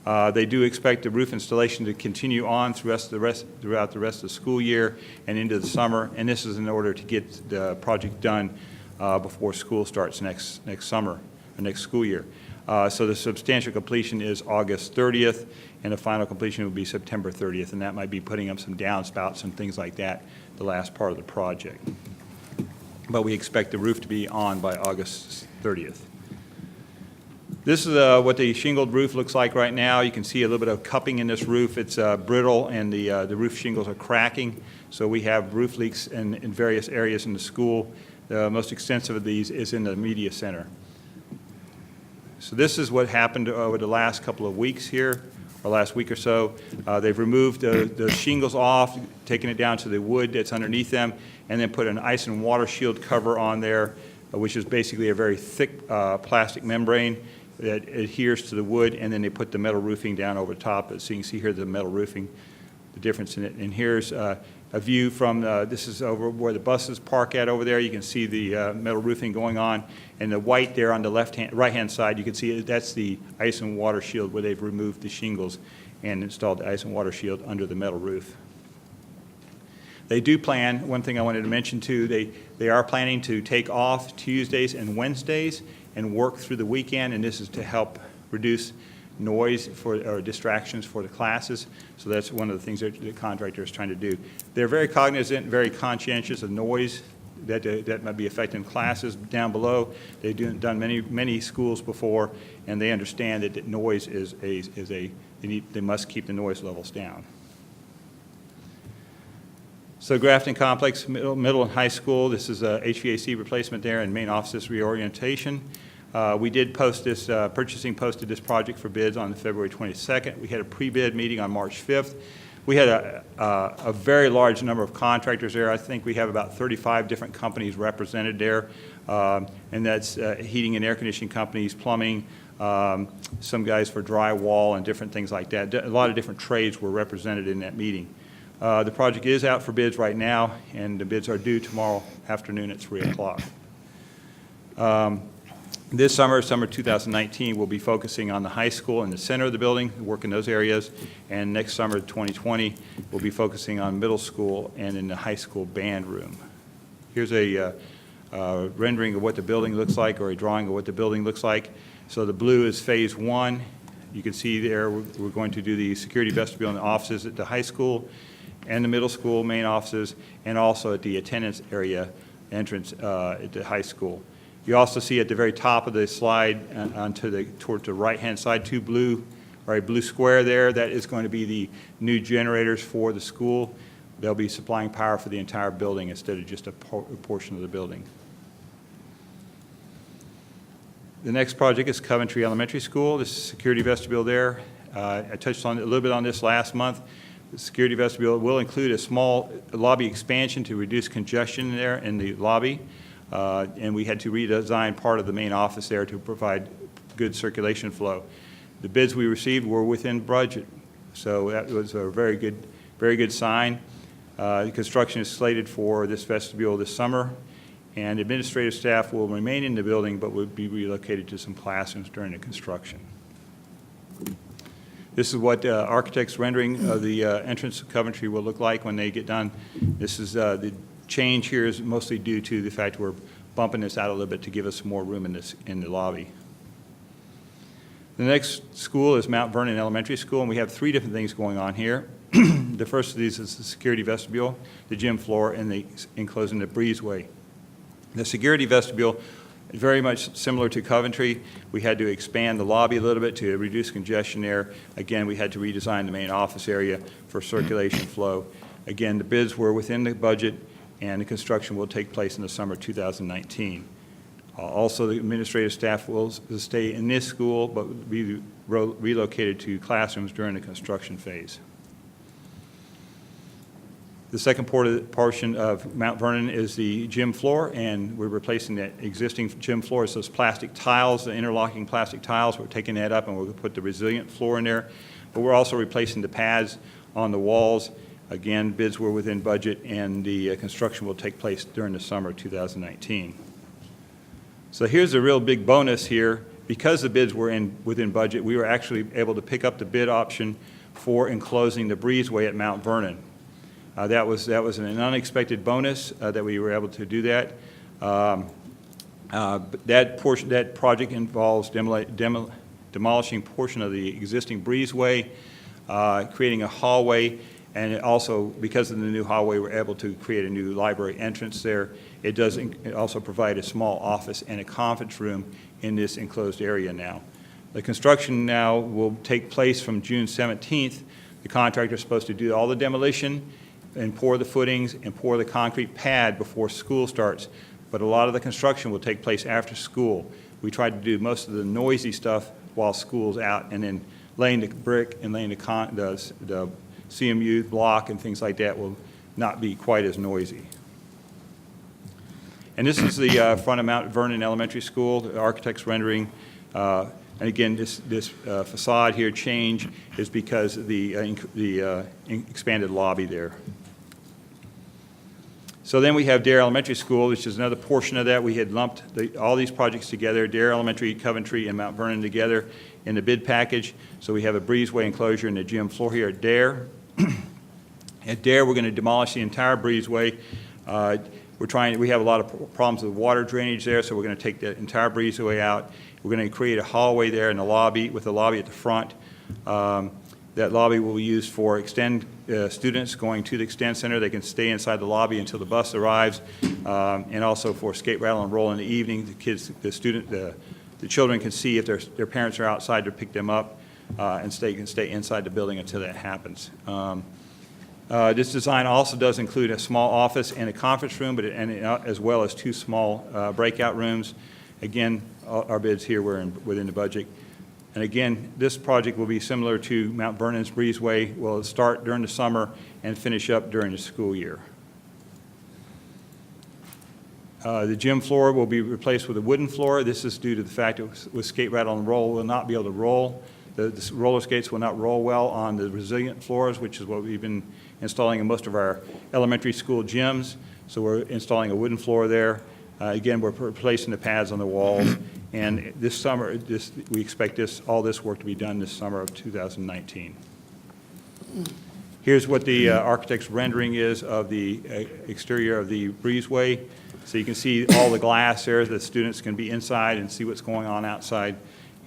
They do expect the roof installation to continue on throughout the rest of the school year and into the summer, and this is in order to get the project done before school starts next summer, or next school year. So the substantial completion is August 30th, and the final completion will be September 30th, and that might be putting up some downspouts and things like that, the last part of the project. But we expect the roof to be on by August 30th. This is what the shingled roof looks like right now. You can see a little bit of cupping in this roof. It's brittle, and the roof shingles are cracking, so we have roof leaks in various areas in the school. The most extensive of these is in the media center. So this is what happened over the last couple of weeks here, or last week or so. They've removed the shingles off, taken it down to the wood that's underneath them, and then put an ice and water shield cover on there, which is basically a very thick plastic membrane that adheres to the wood, and then they put the metal roofing down over top. So you can see here the metal roofing, the difference in it. And here's a view from, this is over where the buses park at over there. You can see the metal roofing going on. And the white there on the right-hand side, you can see that's the ice and water shield where they've removed the shingles and installed the ice and water shield under the metal roof. They do plan, one thing I wanted to mention too, they are planning to take off Tuesdays and Wednesdays and work through the weekend, and this is to help reduce noise or distractions for the classes. So that's one of the things that the contractor is trying to do. They're very cognizant, very conscientious of noise that might be affecting classes down below. They've done many schools before, and they understand that noise they must keep the noise levels down. So Grafton Complex, middle and high school, this is a HVAC replacement there and main offices reorientation. We did post this, purchasing posted this project for bids on February 22nd. We had a pre-bid meeting on March 5th. We had a very large number of contractors there. I think we have about 35 different companies represented there, and that's heating and air conditioning companies, plumbing, some guys for drywall and different things like that. A lot of different trades were represented in that meeting. The project is out for bids right now, and the bids are due tomorrow afternoon at 3 o'clock. This summer 2019, we'll be focusing on the high school in the center of the building, work in those areas, and next summer, 2020, we'll be focusing on middle school and in the high school band room. Here's a rendering of what the building looks like, or a drawing of what the building looks like. So the blue is phase 1. You can see there we're going to do the security vestibule and the offices at the high school and the middle school main offices, and also at the attendance area entrance at the high school. You also see at the very top of the slide towards the right-hand side, a blue square there. That is going to be the new generators for the school. They'll be supplying power for the entire building instead of just a portion of the building. The next project is Coventry Elementary School. This is security vestibule there. I touched on it a little bit on this last month. The security vestibule will include a small lobby expansion to reduce congestion there in the lobby. And we had to redesign part of the main office there to provide good circulation flow. The bids we received were within budget, so that was a very good sign. The construction is slated for this vestibule this summer, and administrative staff will remain in the building but will be relocated to some classrooms during the construction. This is what architect's rendering of the entrance to Coventry will look like when they get done. This is the change here is mostly due to the fact we're bumping this out a little bit to give us more room in the lobby. The next school is Mount Vernon Elementary School, and we have 3 different things going on here. The first of these is the security vestibule, the gym floor, and the enclosing the breezeway. The security vestibule is very much similar to Coventry. We had to expand the lobby a little bit to reduce congestion there. Again, we had to redesign the main office area for circulation flow. Again, the bids were within the budget, and the construction will take place in the summer 2019. Also, the administrative staff will stay in this school, but be relocated to classrooms during the construction phase. The second portion of Mount Vernon is the gym floor, and we're replacing that existing gym floor. It's those plastic tiles, the interlocking plastic tiles. We're taking that up, and we're going to put the resilient floor in there. But we're also replacing the pads on the walls. Again, bids were within budget, and the construction will take place during the summer of 2019. So here's the real big bonus here. Because the bids were within budget, we were actually able to pick up the bid option for enclosing the breezeway at Mount Vernon. That was an unexpected bonus that we were able to do that. That project involves demolishing portion of the existing breezeway, creating a hallway, and also, because of the new hallway, we're able to create a new library entrance there. It does also provide a small office and a conference room in this enclosed area now. The construction now will take place from June 17th. The contractor is supposed to do all the demolition and pour the footings and pour the concrete pad before school starts. But a lot of the construction will take place after school. We tried to do most of the noisy stuff while school's out, and then laying the brick and laying the CMU block and things like that will not be quite as noisy. And this is the front of Mount Vernon Elementary School, the architect's rendering. And again, this facade here change is because of the expanded lobby there. So then we have Dare Elementary School, which is another portion of that. We had lumped all these projects together, Dare Elementary, Coventry, and Mount Vernon together in the bid package. So we have a breezeway enclosure and the gym floor here at Dare. At Dare, we're going to demolish the entire breezeway. We have a lot of problems with water drainage there, so we're going to take the entire breezeway out. We're going to create a hallway there in the lobby, with the lobby at the front. That lobby will be used for students going to the Extend Center. They can stay inside the lobby until the bus arrives, and also for skate, rattle, and roll in the evening. The children can see if their parents are outside to pick them up, and can stay inside the building until that happens. This design also does include a small office and a conference room, as well as 2 small breakout rooms. Again, our bids here were within the budget. And again, this project will be similar to Mount Vernon's Breezeway. Will start during the summer and finish up during the school year. The gym floor will be replaced with a wooden floor. This is due to the fact that with skate, rattle, and roll, will not be able to roll. The roller skates will not roll well on the resilient floors, which is what we've been installing in most of our elementary school gyms. So we're installing a wooden floor there. Again, we're replacing the pads on the walls. And this summer, we expect all this work to be done this summer of 2019. Here's what the architect's rendering is of the exterior of the breezeway. So you can see all the glass there. The students can be inside and see what's going on outside,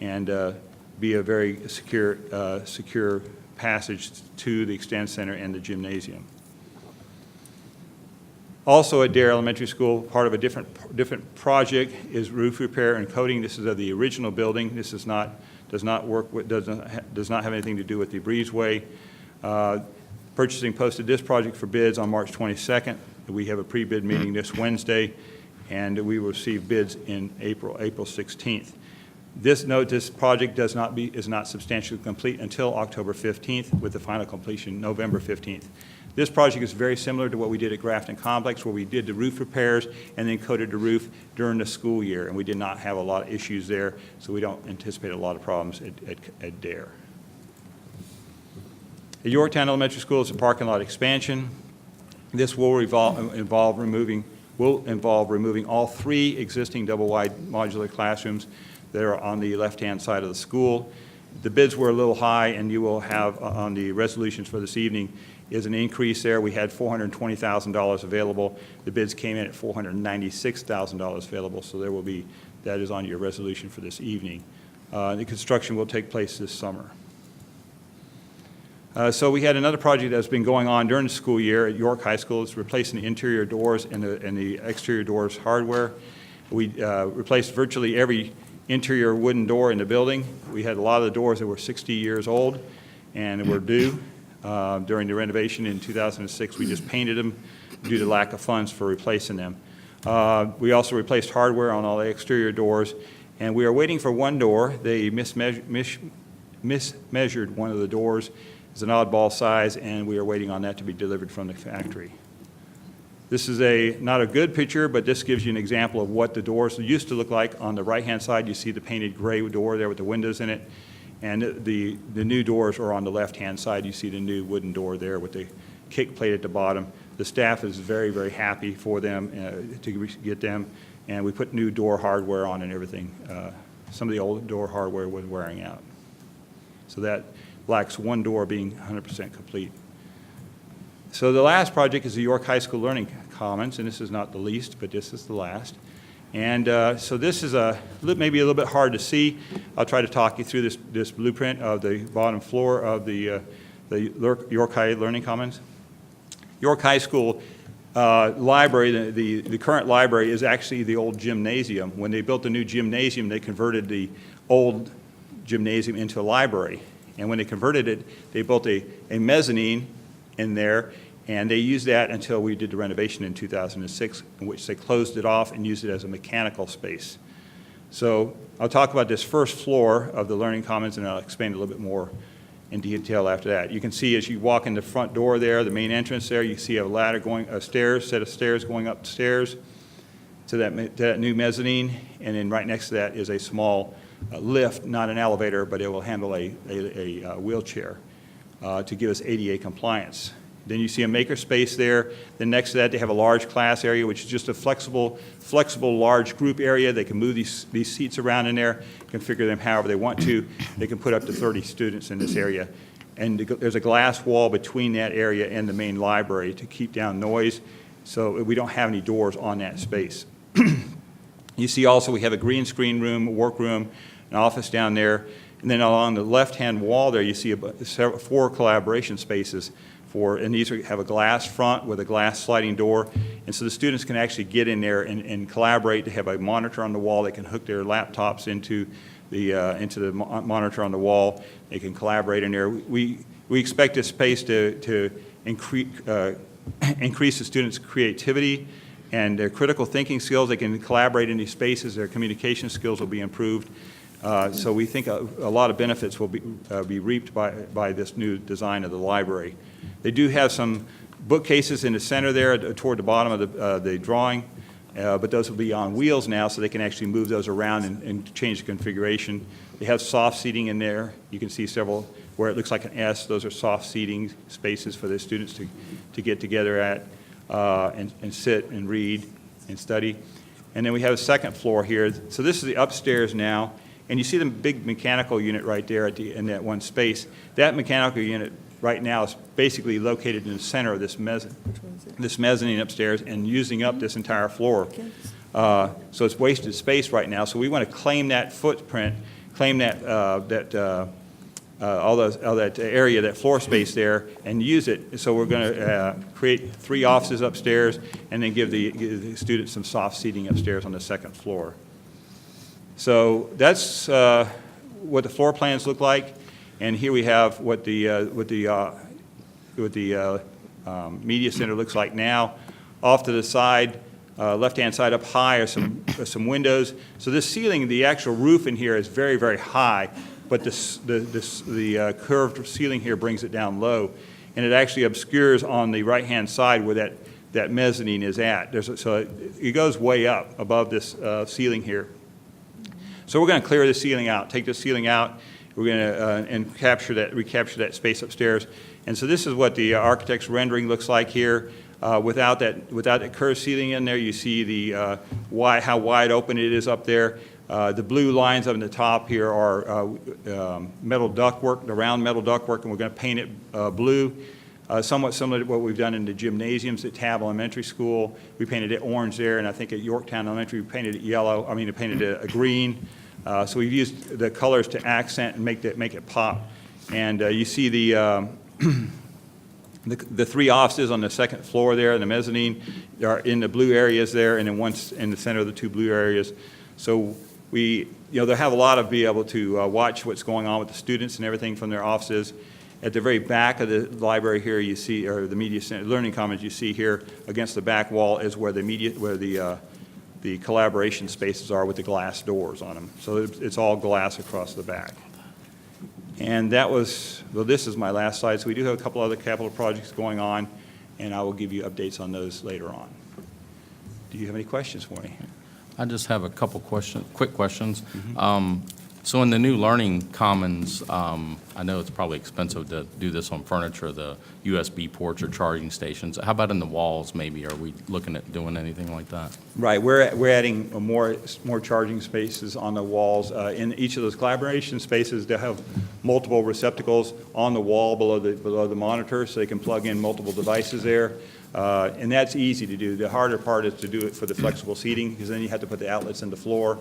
and be a very secure passage to the Extend Center and the gymnasium. Also at Dare Elementary School, part of a different project is roof repair and coating. This is of the original building. This does not have anything to do with the breezeway. Purchasing posted this project for bids on March 22nd. We have a pre-bid meeting this Wednesday, and we will receive bids in April 16th. This project is not substantially complete until October 15th, with the final completion November 15th. This project is very similar to what we did at Grafton Complex, where we did the roof repairs and then coated the roof during the school year, and we did not have a lot of issues there, so we don't anticipate a lot of problems at Dare. At Yorktown Elementary School, it's a parking lot expansion. This will involve removing all 3 existing double-wide modular classrooms that are on the left-hand side of the school. The bids were a little high, and you will have on the resolutions for this evening is an increase there. We had $420,000 available. The bids came in at $496,000 available, so that is on your resolution for this evening. The construction will take place this summer. So we had another project that's been going on during the school year at York High School. It's replacing the interior doors and the exterior doors hardware. We replaced virtually every interior wooden door in the building. We had a lot of the doors that were 60 years old and were due. During the renovation in 2006, we just painted them due to lack of funds for replacing them. We also replaced hardware on all the exterior doors, and we are waiting for one door. They mismeasured one of the doors. It's an oddball size, and we are waiting on that to be delivered from the factory. This is not a good picture, but this gives you an example of what the doors used to look like. On the right-hand side, you see the painted gray door there with the windows in it, and the new doors are on the left-hand side. You see the new wooden door there with the kick plate at the bottom. The staff is very, very happy for them to get them, and we put new door hardware on and everything. Some of the old door hardware was wearing out. So that lacks one door being 100% complete. So the last project is the York High School Learning Commons, and this is not the least, but this is the last. And so this is maybe a little bit hard to see. I'll try to talk you through this blueprint of the bottom floor of the York High Learning Commons. York High School library, the current library is actually the old gymnasium. When they built the new gymnasium, they converted the old gymnasium into a library. And when they converted it, they built a mezzanine in there, and they used that until we did the renovation in 2006, in which they closed it off and used it as a mechanical space. So I'll talk about this first floor of the Learning Commons, and I'll explain a little bit more in detail after that. You can see as you walk in the front door there, the main entrance there, you see a ladder set of stairs going upstairs to that new mezzanine, and then right next to that is a small lift, not an elevator, but it will handle a wheelchair to give us ADA compliance. Then you see a maker space there. Then next to that, they have a large class area, which is just a flexible large group area. They can move these seats around in there, configure them however they want to. They can put up to 30 students in this area. And there's a glass wall between that area and the main library to keep down noise, so we don't have any doors on that space. You see also we have a green screen room, a workroom, an office down there. And then along the left-hand wall there, you see 4 collaboration spaces. And these have a glass front with a glass sliding door. And so the students can actually get in there and collaborate. They have a monitor on the wall. They can hook their laptops into the monitor on the wall. They can collaborate in there. We expect this space to increase the students' creativity and their critical thinking skills. They can collaborate in these spaces. Their communication skills will be improved. So we think a lot of benefits will be reaped by this new design of the library. They do have some bookcases in the center there toward the bottom of the drawing, but those will be on wheels now, so they can actually move those around and change the configuration. They have soft seating in there. You can see several where it looks like an S. Those are soft seating spaces for the students to get together at and sit and read and study. And then we have a second floor here. So this is the upstairs now, and you see the big mechanical unit right there in that one space. That mechanical unit right now is basically located in the center of this mezzanine upstairs and using up this entire floor. So it's wasted space right now. So we want to claim that footprint, claim that all that area, that floor space there, and use it. So we're going to create 3 offices upstairs, and then give the students some soft seating upstairs on the second floor. So that's what the floor plans look like, and here we have what the media center looks like now. Off to the side, left-hand side up high are some windows. So this ceiling, the actual roof in here is very, very high, but the curved ceiling here brings it down low, and it actually obscures on the right-hand side where that mezzanine is at. So it goes way up above this ceiling here. So we're going to clear the ceiling out, take the ceiling out. We're going to and recapture that space upstairs. And so this is what the architect's rendering looks like here. Without that curved ceiling in there, you see how wide open it is up there. The blue lines up in the top here are metal ductwork, the round metal ductwork, and we're going to paint it blue, somewhat similar to what we've done in the gymnasiums at Tabb Elementary School. We painted it orange there, and I think at Yorktown Elementary we painted it yellow. We painted it a green. So we've used the colors to accent and make it pop. And you see the 3 offices on the second floor there in the mezzanine are in the blue areas there, and then one's in the center of the 2 blue areas. So they'll have a lot of be able to watch what's going on with the students and everything from their offices. At the very back of the library here, you see, or the media center, learning commons, you see here against the back wall is where the collaboration spaces are with the glass doors on them. So it's all glass across the back. And this is my last slide. So we do have a couple other capital projects going on, and I will give you updates on those later on. Do you have any questions for me? I just have a couple quick questions. So in the new learning commons, I know it's probably expensive to do this on furniture, the USB ports or charging stations. How about in the walls, maybe? Are we looking at doing anything like that? Right, we're adding more charging spaces on the walls. In each of those collaboration spaces, they'll have multiple receptacles on the wall below the monitor, so they can plug in multiple devices there. And that's easy to do. The harder part is to do it for the flexible seating, because then you have to put the outlets in the floor.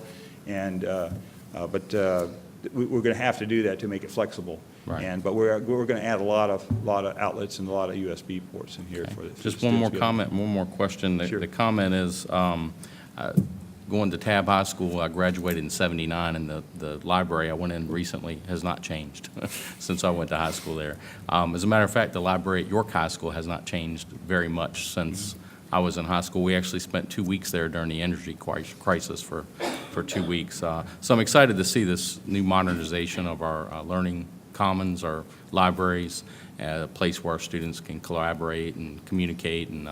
But we're going to have to do that to make it flexible. Right. But we're going to add a lot of outlets and a lot of USB ports in here for the Just one more comment, one more question. Sure. The comment is, going to Tabb High School, I graduated in '79, and the library I went in recently has not changed since I went to high school there. As a matter of fact, the library at York High School has not changed very much since I was in high school. We actually spent 2 weeks there during the energy crisis for 2 weeks. So I'm excited to see this new modernization of our learning commons, our libraries, a place where our students can collaborate and communicate, and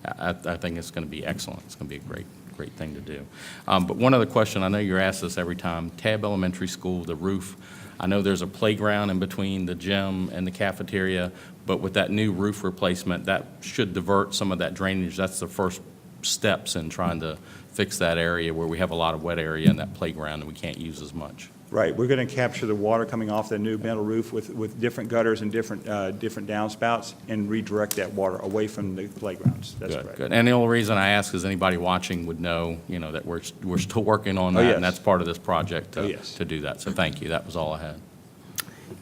I think it's going to be excellent. It's going to be a great thing to do. But one other question, I know you're asked this every time. Tabb Elementary School, the roof, I know there's a playground in between the gym and the cafeteria, but with that new roof replacement, that should divert some of that drainage. That's the first steps in trying to fix that area where we have a lot of wet area in that playground and we can't use as much. Right, we're going to capture the water coming off the new metal roof with different gutters and different downspouts, and redirect that water away from the playgrounds. That's correct. Good. And the only reason I ask is anybody watching would know, that we're still working on that, yes. and that's part of this project yes. to do that. So thank you. That was all I had.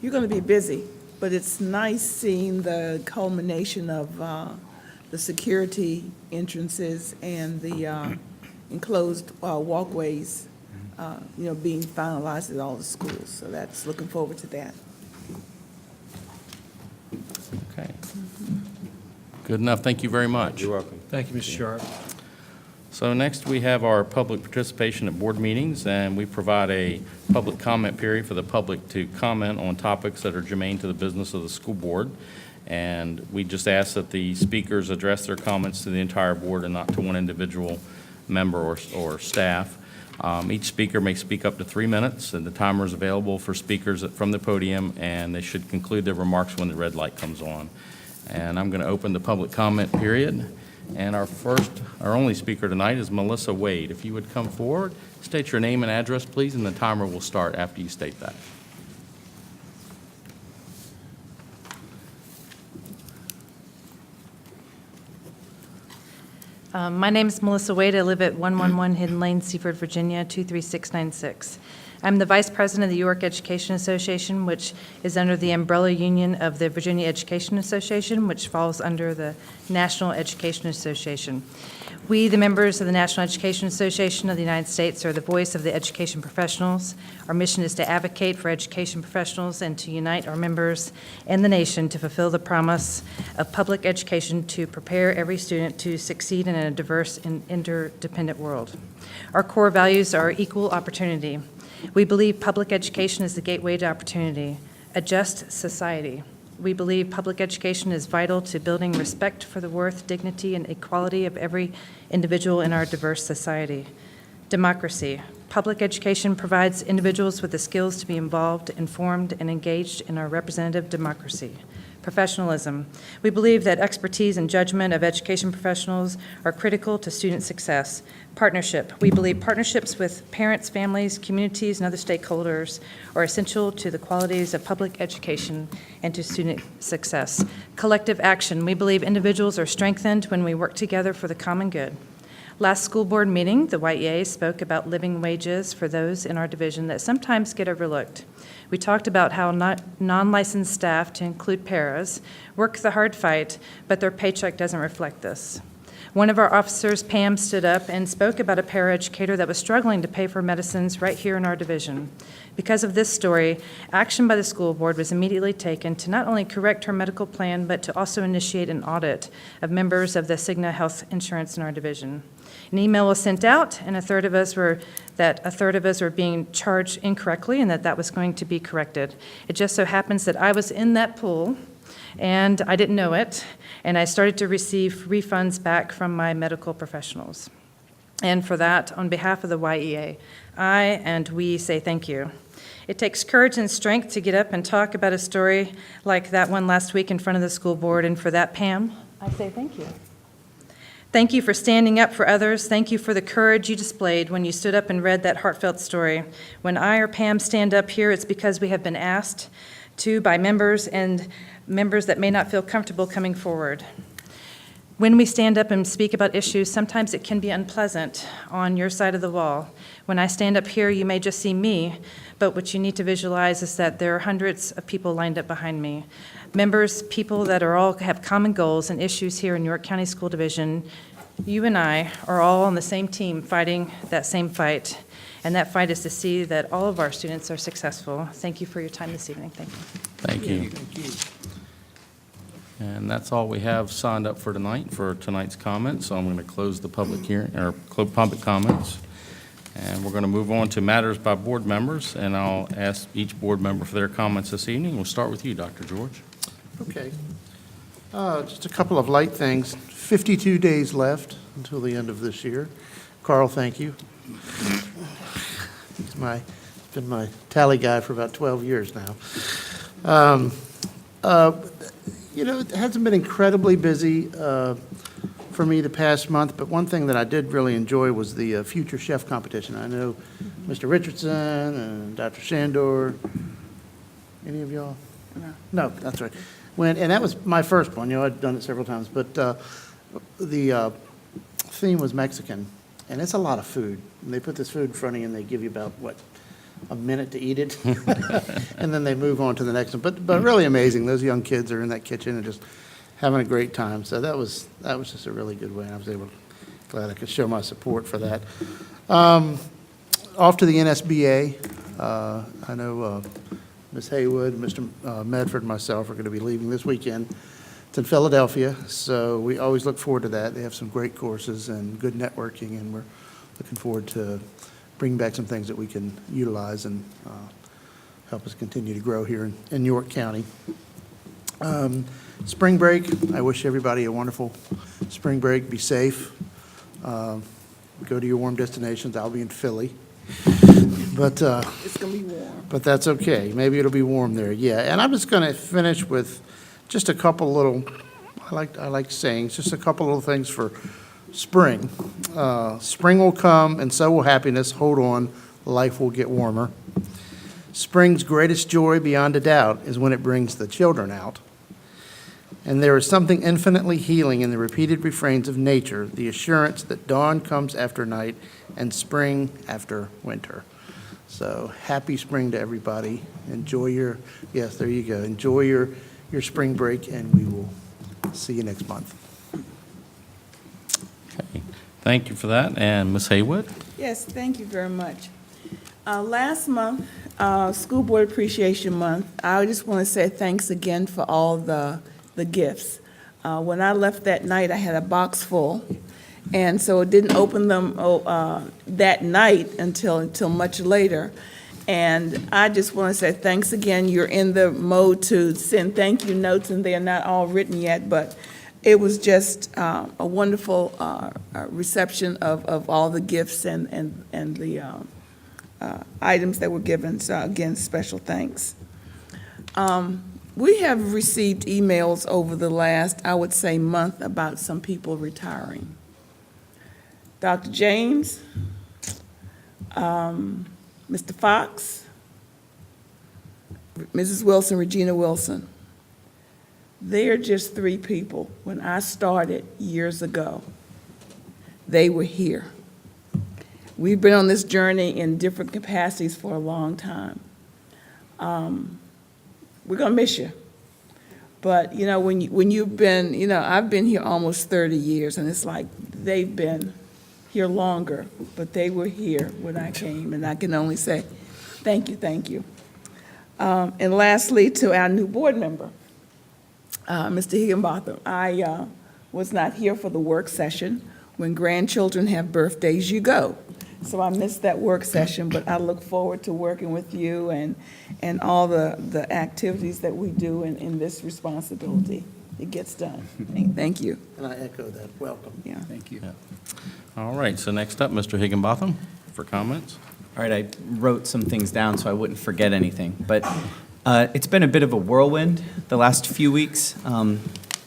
You're going to be busy, but it's nice seeing the culmination of the security entrances and the enclosed walkways, being finalized at all the schools. So that's, looking forward to that. Okay. Good enough. Thank you very much. You're welcome. Thank you, Mr. Sharp. So next, we have our public participation at board meetings, and we provide a public comment period for the public to comment on topics that are germane to the business of the school board. And we just ask that the speakers address their comments to the entire board and not to one individual member or staff. Each speaker may speak up to 3 minutes, and the timer is available for speakers from the podium, and they should conclude their remarks when the red light comes on. And I'm going to open the public comment period. And our only speaker tonight is Melissa Wade. If you would come forward, state your name and address, please, and the timer will start after you state that. My name is Melissa Wade. I live at 111 Hidden Lane, Seaford, Virginia, 23696. I'm the Vice President of the York Education Association, which is under the umbrella union of the Virginia Education Association, which falls under the National Education Association. We, the members of the National Education Association of the United States, are the voice of the education professionals. Our mission is to advocate for education professionals and to unite our members and the nation to fulfill the promise of public education to prepare every student to succeed in a diverse and interdependent world. Our core values are equal opportunity. We believe public education is the gateway to opportunity, a just society. We believe public education is vital to building respect for the worth, dignity, and equality of every individual in our diverse society. Democracy. Public education provides individuals with the skills to be involved, informed, and engaged in our representative democracy. Professionalism. We believe that expertise and judgment of education professionals are critical to student success. Partnership. We believe partnerships with parents, families, communities, and other stakeholders are essential to the qualities of public education and to student success. Collective action. We believe individuals are strengthened when we work together for the common good. Last school board meeting, the YEA spoke about living wages for those in our division that sometimes get overlooked. We talked about how non-licensed staff, to include paras, work the hard fight, but their paycheck doesn't reflect this. One of our officers, Pam, stood up and spoke about a paraeducator that was struggling to pay for medicines right here in our division. Because of this story, action by the school board was immediately taken to not only correct her medical plan, but to also initiate an audit of members of the Cigna Health Insurance in our division. An email was sent out, and a third of us were being charged incorrectly, and that was going to be corrected. It just so happens that I was in that pool, and I didn't know it, and I started to receive refunds back from my medical professionals. And for that, on behalf of the YEA, I and we say thank you. It takes courage and strength to get up and talk about a story like that one last week in front of the school board, and for that, Pam, I say thank you. Thank you for standing up for others. Thank you for the courage you displayed when you stood up and read that heartfelt story. When I or Pam stand up here, it's because we have been asked to by members and members that may not feel comfortable coming forward. When we stand up and speak about issues, sometimes it can be unpleasant on your side of the wall. When I stand up here, you may just see me, but what you need to visualize is that there are hundreds of people lined up behind me. Members, people that have common goals and issues here in York County School Division. You and I are all on the same team fighting that same fight, and that fight is to see that all of our students are successful. Thank you for your time this evening. Thank you. Thank you. And that's all we have signed up for tonight, for tonight's comments. So I'm going to close the public hearing, or close public comments. And we're going to move on to matters by board members, and I'll ask each board member for their comments this evening. We'll start with you, Dr. George. Okay. Just a couple of light things. 52 days left until the end of this year. Carl, thank you. He's been my tally guy for about 12 years now. It hasn't been incredibly busy for me the past month, but one thing that I did really enjoy was the Future Chef competition. I know Mr. Richardson and Dr. Shandor. Any of y'all? No, that's right. And that was my first one. I'd done it several times, but the theme was Mexican, and it's a lot of food. And they put this food in front of you, and they give you about, a minute to eat it, and then they move on to the next one. But really amazing. Those young kids are in that kitchen and just having a great time. So that was just a really good way. I was glad I could show my support for that. Off to the NSBA. I know Ms. Haywood, Mr. Medford, and myself are going to be leaving this weekend It's in Philadelphia, so we always look forward to that. They have some great courses and good networking, and we're looking forward to bringing back some things that we can utilize and help us continue to grow here in York County. Spring break, I wish everybody a wonderful spring break. Be safe. Go to your warm destinations. I'll be in Philly. But It's going to be warm. but that's okay. Maybe it'll be warm there, yeah. And I'm just going to finish with just a couple little, I like sayings, just a couple little things for spring. Spring will come, and so will happiness. Hold on, life will get warmer. Spring's greatest joy, beyond a doubt, is when it brings the children out. And there is something infinitely healing in the repeated refrains of nature, the assurance that dawn comes after night and spring after winter. So happy spring to everybody. Enjoy your, yes, there you go. Enjoy your spring break, and we will see you next month. Okay. Thank you for that. And Ms. Haywood? Yes, thank you very much. Last month, School Board Appreciation Month, I just want to say thanks again for all the gifts. When I left that night, I had a box full, and so I didn't open them that night until much later. And I just want to say thanks again. You're in the mode to send thank you notes, and they are not all written yet, but it was just a wonderful reception of all the gifts and the items that were given. So again, special thanks. We have received emails over the last, I would say, month about some people retiring. Dr. James, Mr. Fox, Mrs. Wilson, Regina Wilson. They are just three people. When I started years ago, they were here. We've been on this journey in different capacities for a long time. We're going to miss you. But, you know, when you've been, you know, I've been here almost 30 years, and it's like they've been here longer, but they were here when I came, and I can only say thank you, thank you. And lastly, to our new board member, Mr. Higginbotham. I was not here for the work session. When grandchildren have birthdays, you go. So I missed that work session, but I look forward to working with you and all the activities that we do in this responsibility. It gets done. Thank you. And I echo that. Welcome. Yeah. Thank you. All right, so next up, Mr. Higginbotham for comments. All right, I wrote some things down so I wouldn't forget anything, but it's been a bit of a whirlwind the last few weeks,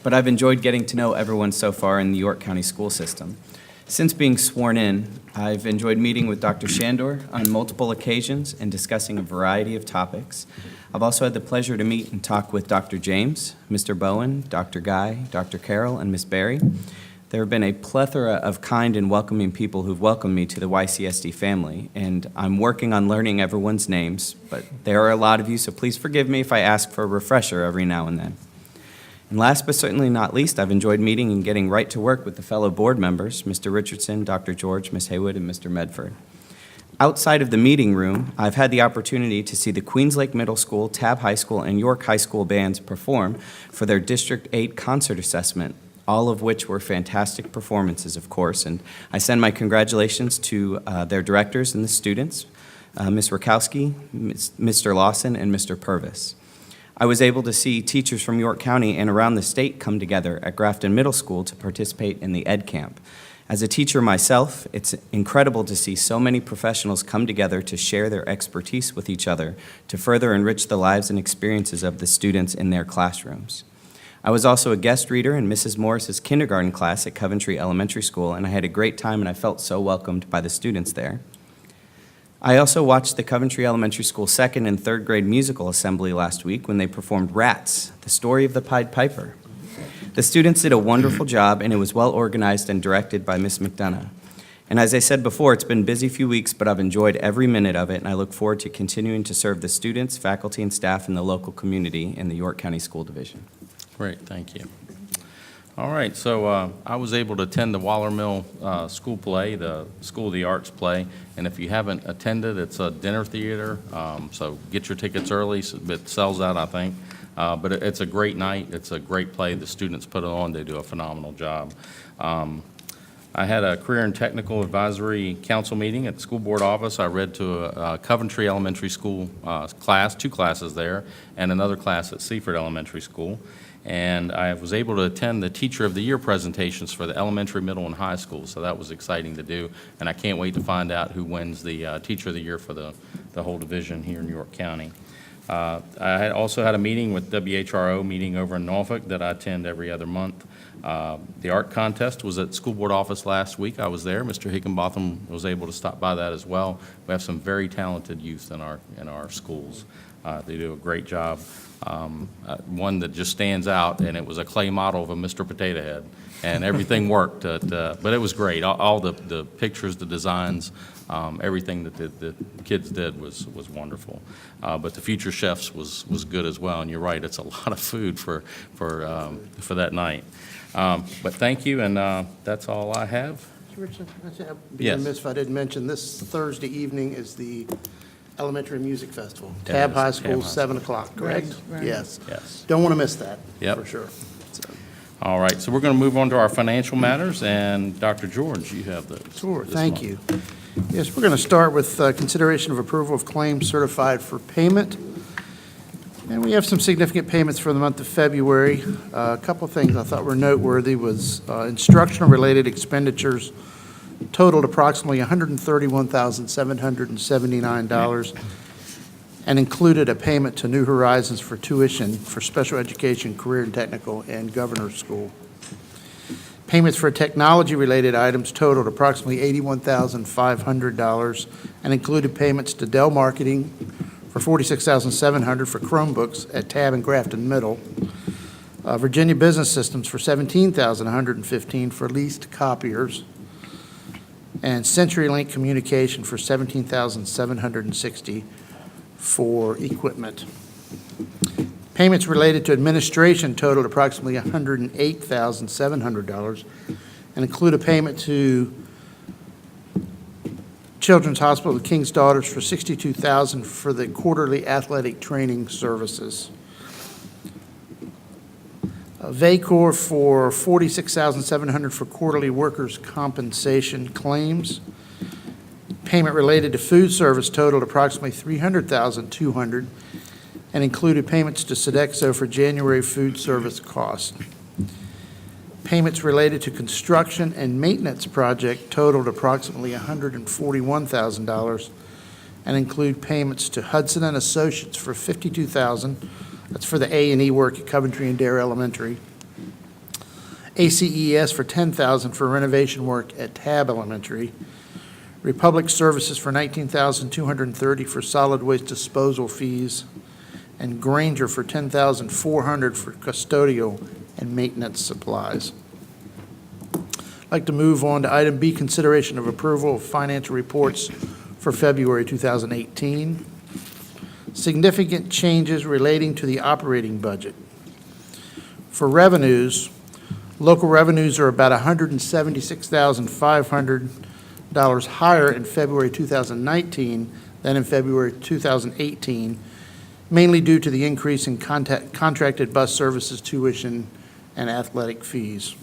but I've enjoyed getting to know everyone so far in the York County school system. Since being sworn in, I've enjoyed meeting with Dr. Shandor on multiple occasions and discussing a variety of topics. I've also had the pleasure to meet and talk with Dr. James, Mr. Bowen, Dr. Guy, Dr. Carroll, and Ms. Berry. There have been a plethora of kind and welcoming people who've welcomed me to the YCSD family, and I'm working on learning everyone's names, but there are a lot of you, so please forgive me if I ask for a refresher every now and then. And last but certainly not least, I've enjoyed meeting and getting right to work with the fellow board members, Mr. Richardson, Dr. George, Ms. Haywood, and Mr. Medford. Outside of the meeting room, I've had the opportunity to see the Queens Lake Middle School, Tabb High School, and York High School bands perform for their District 8 concert assessment, all of which were fantastic performances, of course, and I send my congratulations to their directors and the students, Ms. Rakowski, Mr. Lawson, and Mr. Purvis. I was able to see teachers from York County and around the state come together at Grafton Middle School to participate in the Ed Camp. As a teacher myself, it's incredible to see so many professionals come together to share their expertise with each other to further enrich the lives and experiences of the students in their classrooms. I was also a guest reader in Mrs. Morris's kindergarten class at Coventry Elementary School, and I had a great time and I felt so welcomed by the students there. I also watched the Coventry Elementary School second and third grade musical assembly last week when they performed Rats, the story of the Pied Piper. The students did a wonderful job, and it was well organized and directed by Miss McDonough. And as I said before, it's been a busy few weeks, but I've enjoyed every minute of it, and I look forward to continuing to serve the students, faculty, and staff in the local community in the York County School Division. Great, thank you. All right, so I was able to attend the Waller Mill School Play, the School of the Arts Play, and if you haven't attended, it's a dinner theater, so get your tickets early. It sells out, I think, But it's a great night. It's a great play. The students put it on. They do a phenomenal job. I had a Career and Technical Advisory Council meeting at the school board office. I read to a Coventry Elementary School class, 2 classes there, and another class at Seaford Elementary School. And I was able to attend the Teacher of the Year presentations for the elementary, middle, and high schools, so that was exciting to do. And I can't wait to find out who wins the Teacher of the Year for the whole division here in York County. I also had a meeting with WHRO meeting over in Norfolk that I attend every other month. The art contest was at the school board office last week. I was there. Mr. Higginbotham was able to stop by that as well. We have some very talented youth in our schools. They do a great job. One that just stands out, and it was a clay model of a Mr. Potato Head, and everything worked. But it was great. All the pictures, the designs, everything that the kids did was wonderful. But the Future Chefs was good as well, and you're right, it's a lot of food for that night. But thank you, and that's all I have. Mr. Richardson, I'd be Yes. remiss if I didn't mention, this Thursday evening is the Elementary Music Festival. It Tab is. High Tab School, High 7 o'clock, correct? Right. Yes. Yes. Don't want to miss that, Yep. for sure. So, All right, so we're going to move on to our financial matters, and Dr. George, you have those. Sure, this thank month. you. Yes, we're going to start with consideration of approval of claims certified for payment. And we have some significant payments for the month of February. A couple of things I thought were noteworthy was instructional-related expenditures totaled approximately $131,779 and included a payment to New Horizons for tuition for special education, career and technical, and governor's school. Payments for technology-related items totaled approximately $81,500 and included payments to Dell Marketing for $46,700 for Chromebooks at Tab and Grafton Middle, Virginia Business Systems for $17,115 for leased copiers, and CenturyLink Communication for $17,760 for equipment. Payments related to administration totaled approximately $108,700 and include a payment to Children's Hospital of the King's Daughters for $62,000 for the quarterly athletic training services. VACOR for $46,700 for quarterly workers' compensation claims. Payment related to food service totaled approximately $300,200 and included payments to Sodexo for January food service costs. Payments related to construction and maintenance project totaled approximately $141,000 and include payments to Hudson and Associates for $52,000. That's for the A&E work at Coventry and Dare Elementary. ACES for $10,000 for renovation work at Tab Elementary. Republic Services for $19,230 for solid waste disposal fees. And Granger for $10,400 for custodial and maintenance supplies. I'd like to move on to item B, consideration of approval of financial reports for February 2018. Significant changes relating to the operating budget. For revenues, local revenues are about $176,500 higher in February 2019 than in February 2018, mainly due to the increase in contracted bus services, tuition, and athletic fees.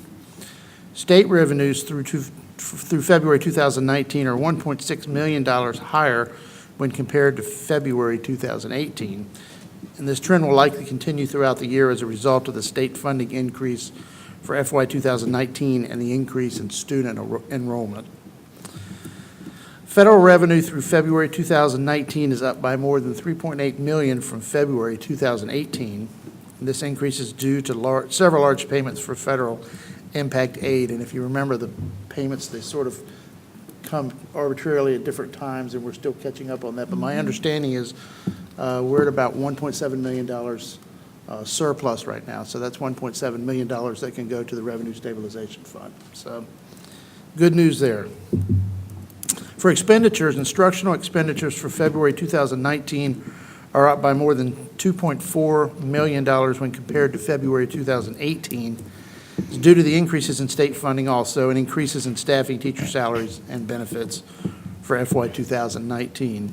State revenues through February 2019 are $1.6 million higher when compared to February 2018. And this trend will likely continue throughout the year as a result of the state funding increase for FY 2019 and the increase in student enrollment. Federal revenue through February 2019 is up by more than $3.8 million from February 2018. And this increase is due to several large payments for federal impact aid. And if you remember the payments, they sort of come arbitrarily at different times, and we're still catching up on that. But my understanding is we're at about $1.7 million surplus right now. So that's $1.7 million that can go to the Revenue Stabilization Fund. So good news there. For expenditures, instructional expenditures for February 2019 are up by more than $2.4 million when compared to February 2018. It's due to the increases in state funding also and increases in staffing, teacher salaries, and benefits for FY 2019.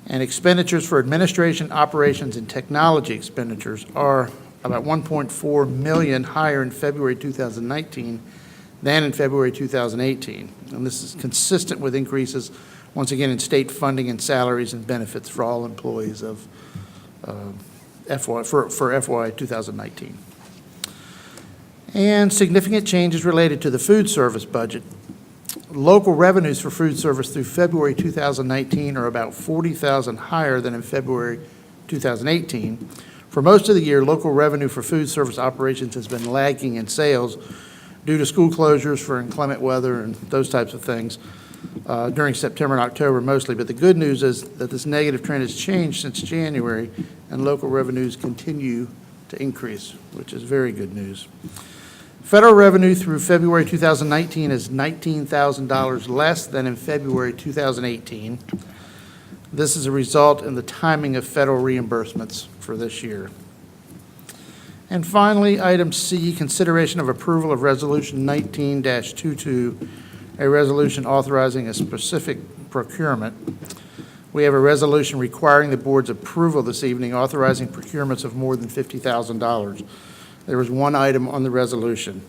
And expenditures for administration, operations, and technology expenditures are about $1.4 million higher in February 2019 than in February 2018. And this is consistent with increases, once again, in state funding and salaries and benefits for all employees of FY 2019. And significant changes related to the food service budget. Local revenues for food service through February 2019 are about $40,000 higher than in February 2018. For most of the year, local revenue for food service operations has been lagging in sales due to school closures for inclement weather and those types of things during September and October mostly. But the good news is that this negative trend has changed since January, and local revenues continue to increase, which is very good news. Federal revenue through February 2019 is $19,000 less than in February 2018. This is a result in the timing of federal reimbursements for this year. And finally, item C, consideration of approval of Resolution 19-22, a resolution authorizing a specific procurement. We have a resolution requiring the board's approval this evening, authorizing procurements of more than $50,000. There is one item on the resolution.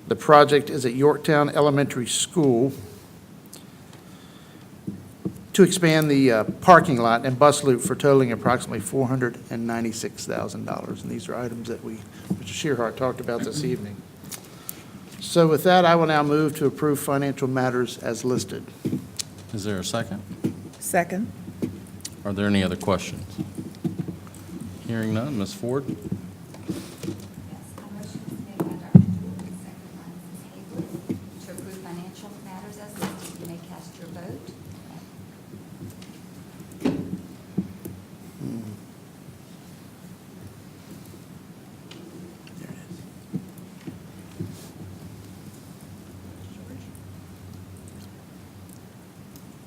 The project is at Yorktown Elementary School to expand the parking lot and bus loop for totaling approximately $496,000. And these are items that Mr. Shearhart talked about this evening. So with that, I will now move to approve financial matters as listed. Is there a second? Second. Are there any other questions? Hearing none, Ms. Ford? Yes, a motion is made by Dr. Jordan, seconded by Mrs. Haywood, to approve financial matters as listed. You may cast your vote.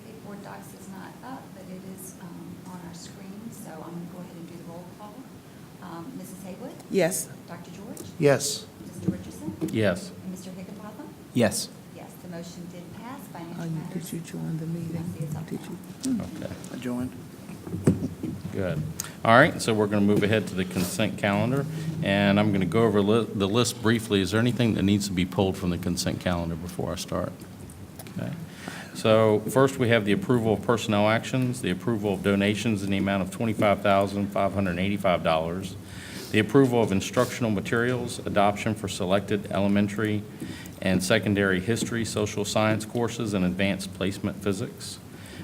Okay, Board Docs is not up, but it is on our screen, so I'm going to go ahead and do the roll call. Mrs. Haywood? Yes. Dr. George? Yes. Mr. Richardson? Yes. And Mr. Higginbotham? Yes. Yes, the motion did pass. Oh, Financial matters. did you join the meeting? Yes, it's up Did now. you? Okay. I joined. Good. All right, so we're going to move ahead to the consent calendar, and I'm going to go over the list briefly. Is there anything that needs to be pulled from the consent calendar before I start? Okay. So first, we have the approval of personnel actions, the approval of donations in the amount of $25,585, the approval of instructional materials, adoption for selected elementary and secondary history, social science courses, and advanced placement physics,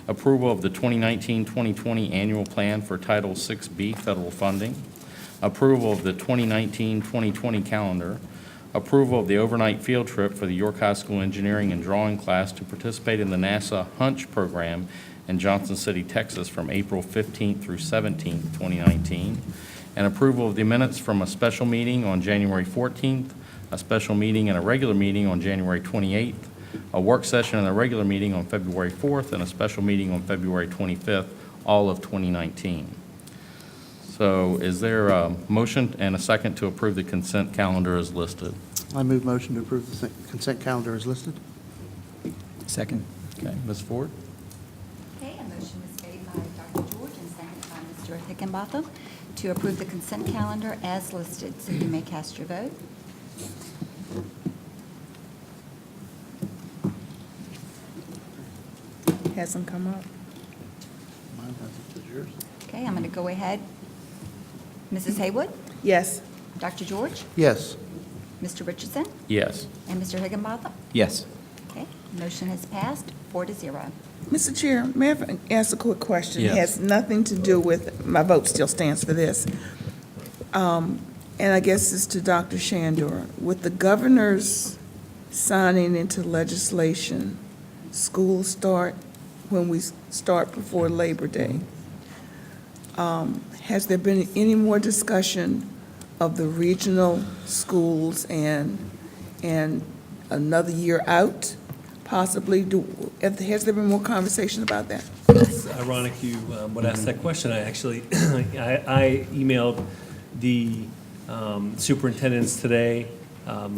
approval of the 2019-2020 annual plan for Title VI-B federal funding, approval of the 2019-2020 calendar, approval of the overnight field trip for the York High School engineering and drawing class to participate in the NASA Hunch program in Johnson City, Texas from April 15th through 17th, 2019, and approval of the minutes from a special meeting on January 14th, a special meeting and a regular meeting on January 28th, a work session and a regular meeting on February 4th, and a special meeting on February 25th, all of 2019. So is there a motion and a second to approve the consent calendar as listed? I move motion to approve the consent calendar as listed. Second. Okay, Ms. Ford? Okay, a motion was made by Dr. George and seconded by Mr. Higginbotham to approve the consent calendar as listed. So you may cast your vote. Hasn't come up. Mine hasn't. Is yours? Okay, I'm going to go ahead. Mrs. Haywood? Yes. Dr. George? Yes. Mr. Richardson? Yes. And Mr. Higginbotham? Yes. Okay, motion has passed 4-0. Mr. Chair, may I ask a quick question? Yes. It has nothing to do with, my vote still stands for this. And I guess it's to Dr. Shandor. With the governor's signing into legislation, schools start when we start before Labor Day. Has there been any more discussion of the regional schools and another year out, possibly? Has there been more conversation about that? It's ironic you would ask that question. I actually, I emailed the superintendents today,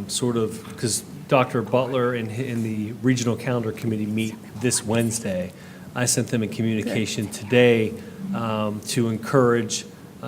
sort of, because Dr. Butler and the Regional Calendar Committee meet this Wednesday. I sent them a communication today to encourage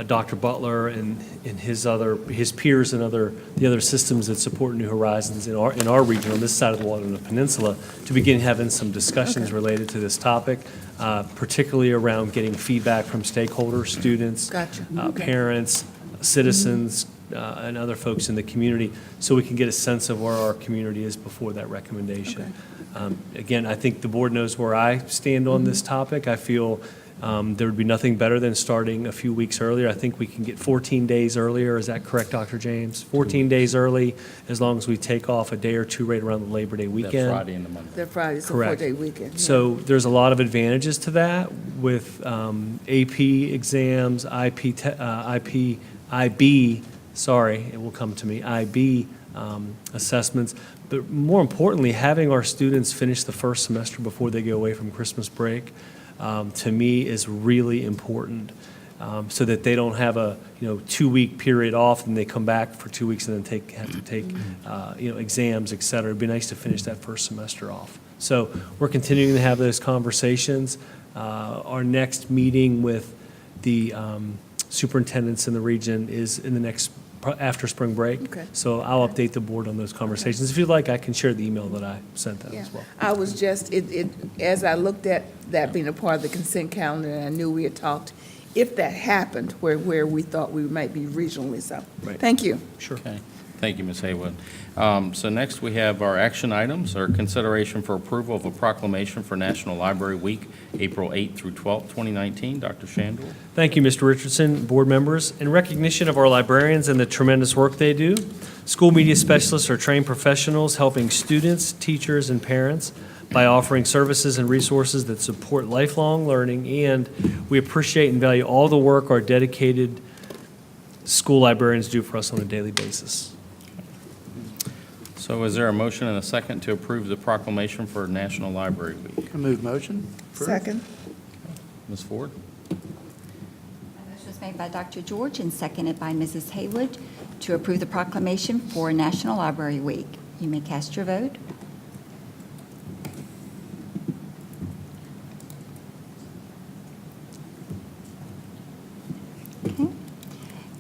Dr. Butler and his peers and the other systems that support New Horizons in our region on this side of the water in the peninsula to begin having some discussions related to this topic, particularly around getting feedback from stakeholders, students, Gotcha. parents, citizens, and other folks in the community, so we can get a sense of where our community is before that recommendation. Again, I think the board knows where I stand on this topic. I feel there would be nothing better than starting a few weeks earlier. I think we can get 14 days earlier. Is that correct, Dr. James? 14 days early, as long as we take off a day or two right around the Labor Day weekend. That Friday and the Monday. That Friday, so Correct. 4-day weekend. yeah. So there's a lot of advantages to that with AP exams, IB, sorry, it will come to me, IB assessments. But more importantly, having our students finish the first semester before they go away from Christmas break, to me, is really important. So that they don't have a 2-week period off and they come back for 2 weeks and then have to take exams, et cetera. It'd be nice to finish that first semester off. So we're continuing to have those conversations. Our next meeting with the superintendents in the region is in the next after spring break. Okay. So I'll update the board on those conversations. If you'd like, I can share the email that I sent them Yeah. as well. I was just, as I looked at that being a part of the consent calendar, and I knew we had talked, if that happened, where we thought we might be regionally, so. Right. Thank you. Sure. Okay, thank you, Ms. Haywood. So next, we have our action items, our consideration for approval of a proclamation for National Library Week, April 8th through 12th, 2019. Dr. Shandor. Thank you, Mr. Richardson, board members. In recognition of our librarians and the tremendous work they do, school media specialists are trained professionals helping students, teachers, and parents by offering services and resources that support lifelong learning, and we appreciate and value all the work our dedicated school librarians do for us on a daily basis. So is there a motion and a second to approve the proclamation for National Library Week? I move motion. Second. Ms. Ford? A motion was made by Dr. George and seconded by Mrs. Haywood to approve the proclamation for National Library Week. You may cast your vote. Okay.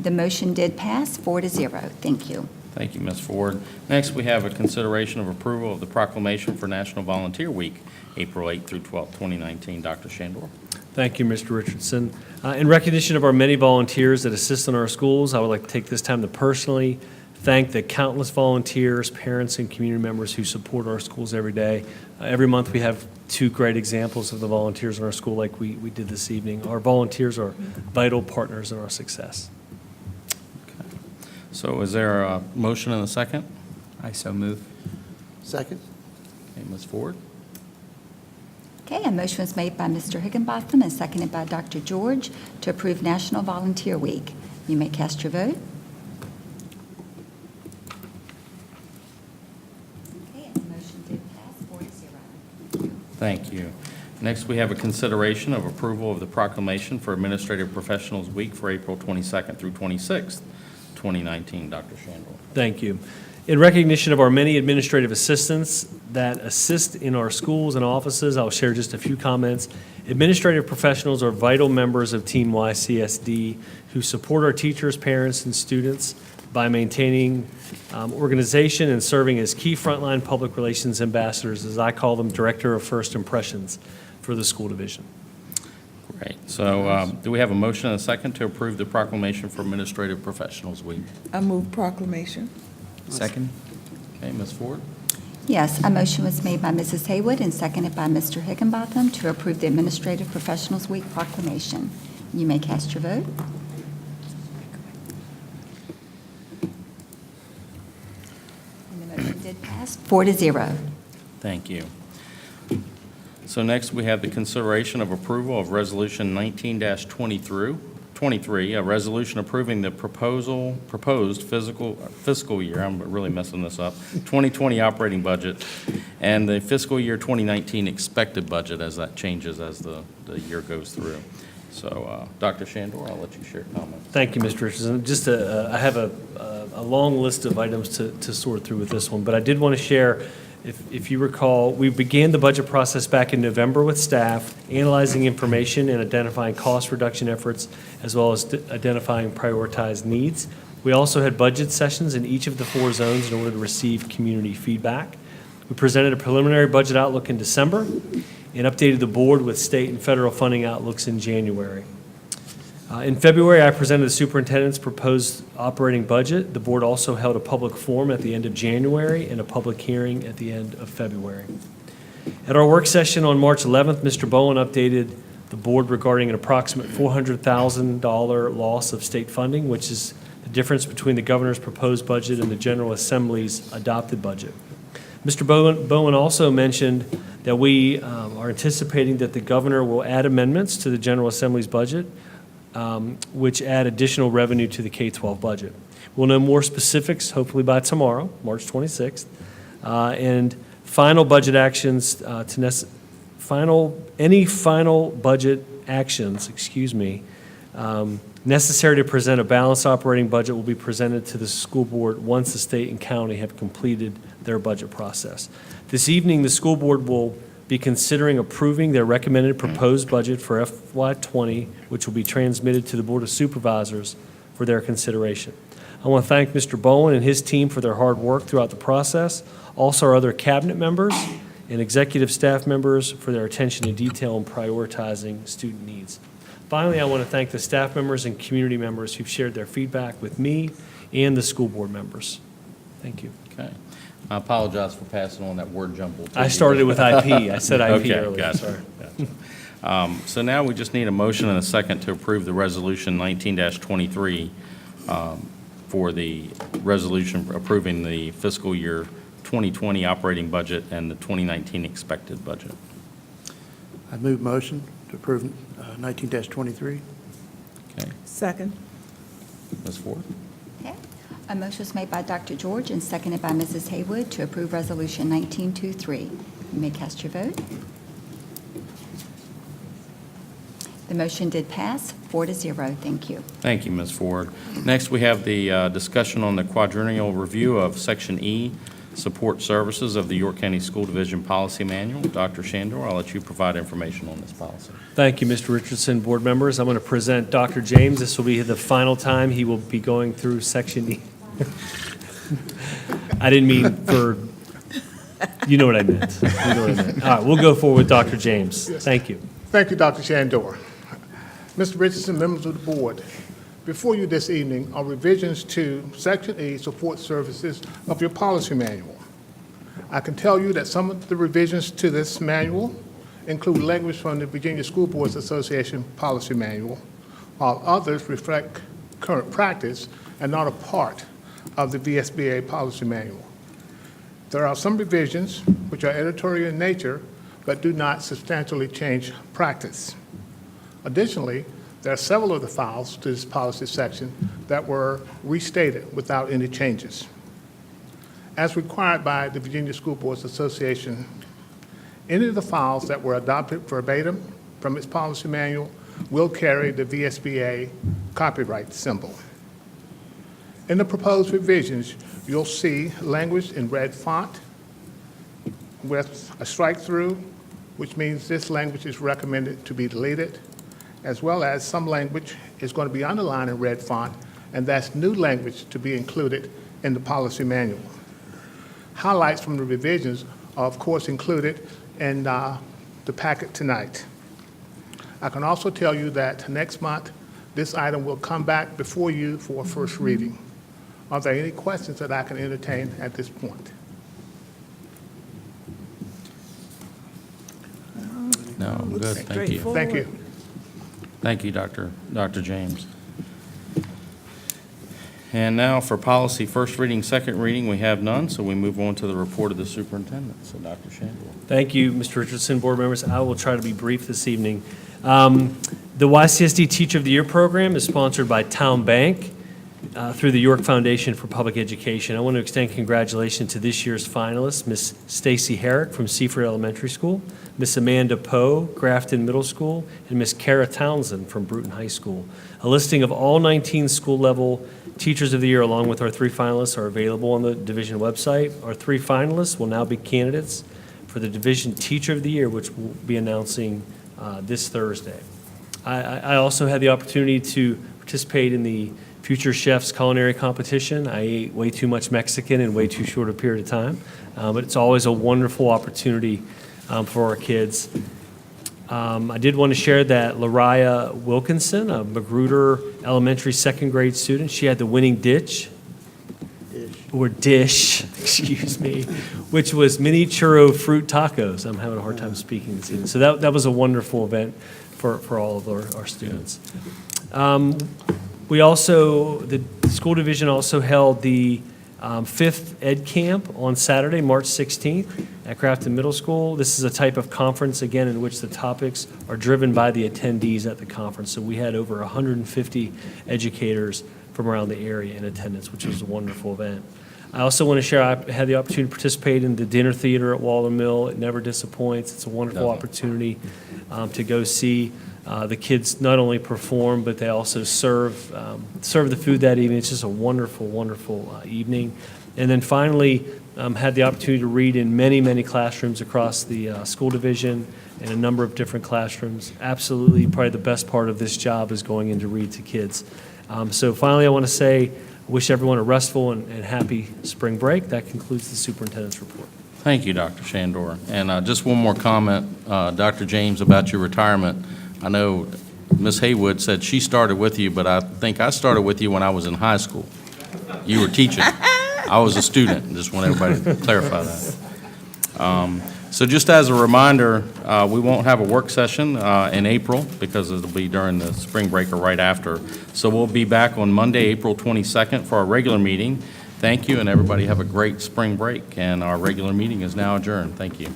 The motion did pass 4-0. Thank you. Thank you, Ms. Ford. Next, we have a consideration of approval of the proclamation for National Volunteer Week, April 8th through 12th, 2019. Dr. Shandor? Thank you, Mr. Richardson. In recognition of our many volunteers that assist in our schools, I would like to take this time to personally thank the countless volunteers, parents, and community members who support our schools every day. Every month, we have 2 great examples of the volunteers in our school like we did this evening. Our volunteers are vital partners in our success. So is there a motion and a second? I so move. Second. Okay, Ms. Ford? Okay, a motion was made by Mr. Higginbotham and seconded by Dr. George to approve National Volunteer Week. You may cast your vote. Okay, and the motion did pass 4-0. Thank you. Next, we have a consideration of approval of the proclamation for Administrative Professionals Week for April 22nd through 26th, 2019. Dr. Shandor. Thank you. In recognition of our many administrative assistants that assist in our schools and offices, I'll share just a few comments. Administrative professionals are vital members of Team YCSD who support our teachers, parents, and students by maintaining organization and serving as key frontline public relations ambassadors, as I call them, Director of First Impressions for the school division. Great. So do we have a motion and a second to approve the proclamation for Administrative Professionals Week? I move proclamation. Second. Okay, Ms. Ford? Yes, a motion was made by Mrs. Haywood and seconded by Mr. Higginbotham to approve the Administrative Professionals Week proclamation. You may cast your vote. And the motion did pass 4-0. Thank you. So next, we have the consideration of approval of Resolution 19-23, a resolution approving the proposed fiscal year, I'm really messing this up, 2020 operating budget and the fiscal year 2019 expected budget as that changes as the year goes through. So, Dr. Shandor, I'll let you share comments. Thank you, Mr. Richardson. Just I have a long list of items to sort through with this one, but I did want to share If you recall, we began the budget process back in November with staff, analyzing information and identifying cost reduction efforts, as well as identifying prioritized needs. We also had budget sessions in each of the 4 zones in order to receive community feedback. We presented a preliminary budget outlook in December and updated the board with state and federal funding outlooks in January. In February, I presented the superintendent's proposed operating budget. The board also held a public forum at the end of January and a public hearing at the end of February. At our work session on March 11th, Mr. Bowen updated the board regarding an approximate $400,000 loss of state funding, which is the difference between the governor's proposed budget and the General Assembly's adopted budget. Mr. Bowen also mentioned that we are anticipating that the governor will add amendments to the General Assembly's budget, which add additional revenue to the K-12 budget. We'll know more specifics hopefully by tomorrow, March 26th, and final budget actions any final budget actions, necessary to present a balanced operating budget will be presented to the school board once the state and county have completed their budget process. This evening, the school board will be considering approving their recommended proposed budget for FY20, which will be transmitted to the Board of Supervisors for their consideration. I want to thank Mr. Bowen and his team for their hard work throughout the process, also our other cabinet members and executive staff members for their attention to detail in prioritizing student needs. Finally, I want to thank the staff members and community members who've shared their feedback with me and the school board members. Thank you. Okay. I apologize for passing on that word jumble. to I you. started with IP. I said IP Okay, earlier. gotcha. Sorry. So now we just need a motion and a second to approve the Resolution 19-23 for the resolution approving the fiscal year 2020 operating budget and the 2019 expected budget. I move motion to approve 19-23. Okay, Second. Ms. Ford? Okay. A motion was made by Dr. George and seconded by Mrs. Haywood to approve Resolution 1923. You may cast your vote. The motion did pass 4-0. Thank you. Thank you, Ms. Ford. Next, we have the discussion on the quadrennial review of Section E, Support Services of the York County School Division Policy Manual. Dr. Shandor, I'll let you provide information on this policy. Thank you, Mr. Richardson. Board members, I'm going to present Dr. James. This will be the final time he will be going through Section E. I didn't mean for, you know what I meant. You know what I meant. All right, we'll go forward with Dr. James. Thank you. Thank you, Dr. Shandor. Mr. Richardson, members of the board, before you this evening are revisions to Section E, Support Services of your policy manual. I can tell you that some of the revisions to this manual include language from the Virginia School Boards Association policy manual, while others reflect current practice and not a part of the VSBA policy manual. There are some revisions which are editorial in nature but do not substantially change practice. Additionally, there are several of the files to this policy section that were restated without any changes. As required by the Virginia School Boards Association, any of the files that were adopted verbatim from its policy manual will carry the VSBA copyright symbol. In the proposed revisions, you'll see language in red font with a strike-through, which means this language is recommended to be deleted, as well as some language is going to be underlined in red font, and that's new language to be included in the policy manual. Highlights from the revisions are, of course, included in the packet tonight. I can also tell you that next month, this item will come back before you for a first reading. Are there any questions that I can entertain at this point? No, I'm good. Thank you. Thank you. Thank you, Dr. James. And now for policy, first reading, second reading, we have none, so we move on to the report of the superintendent. So Dr. Shandor. Thank you, Mr. Richardson. Board members, I will try to be brief this evening. The YCSD Teacher of the Year program is sponsored by Town Bank through the York Foundation for Public Education. I want to extend congratulations to this year's finalists, Miss Stacy Herrick from Seaford Elementary School, Miss Amanda Poe, Grafton Middle School, and Miss Kara Townsend from Bruton High School. A listing of all 19 school-level Teachers of the Year, along with our 3 finalists, are available on the division website. Our 3 finalists will now be candidates for the Division Teacher of the Year, which we'll be announcing this Thursday. I also had the opportunity to participate in the Future Chefs Culinary Competition. I ate way too much Mexican in way too short a period of time, but it's always a wonderful opportunity for our kids. I did want to share that Lariah Wilkinson, a Magruder Elementary second grade student, she had the winning dish, excuse me, which was mini churro fruit tacos. I'm having a hard time speaking this evening. So that was a wonderful event for all of our students. We also, the school division also held the 5th Ed Camp on Saturday, March 16th at Crafton Middle School. This is a type of conference, again, in which the topics are driven by the attendees at the conference. So we had over 150 educators from around the area in attendance, which was a wonderful event. I also want to share, I had the opportunity to participate in the dinner theater at Waller Mill. It never disappoints. It's a wonderful opportunity to go see the kids not only perform, but they also serve the food that evening. It's just a wonderful, wonderful evening. And then finally, had the opportunity to read in many, many classrooms across the school division in a number of different classrooms. Absolutely, probably the best part of this job is going in to read to kids. So finally, I want to say, wish everyone a restful and happy spring break. That concludes the superintendent's report. Thank you, Dr. Shandor. And just one more comment, Dr. James, about your retirement. I know Ms. Haywood said she started with you, but I think I started with you when I was in high school. You were teaching. I was a student. Just want everybody to clarify that. So just as a reminder, we won't have a work session in April because it'll be during the spring break or right after. So we'll be back on Monday, April 22nd for our regular meeting. Thank you, and everybody have a great spring break. And our regular meeting is now adjourned. Thank you.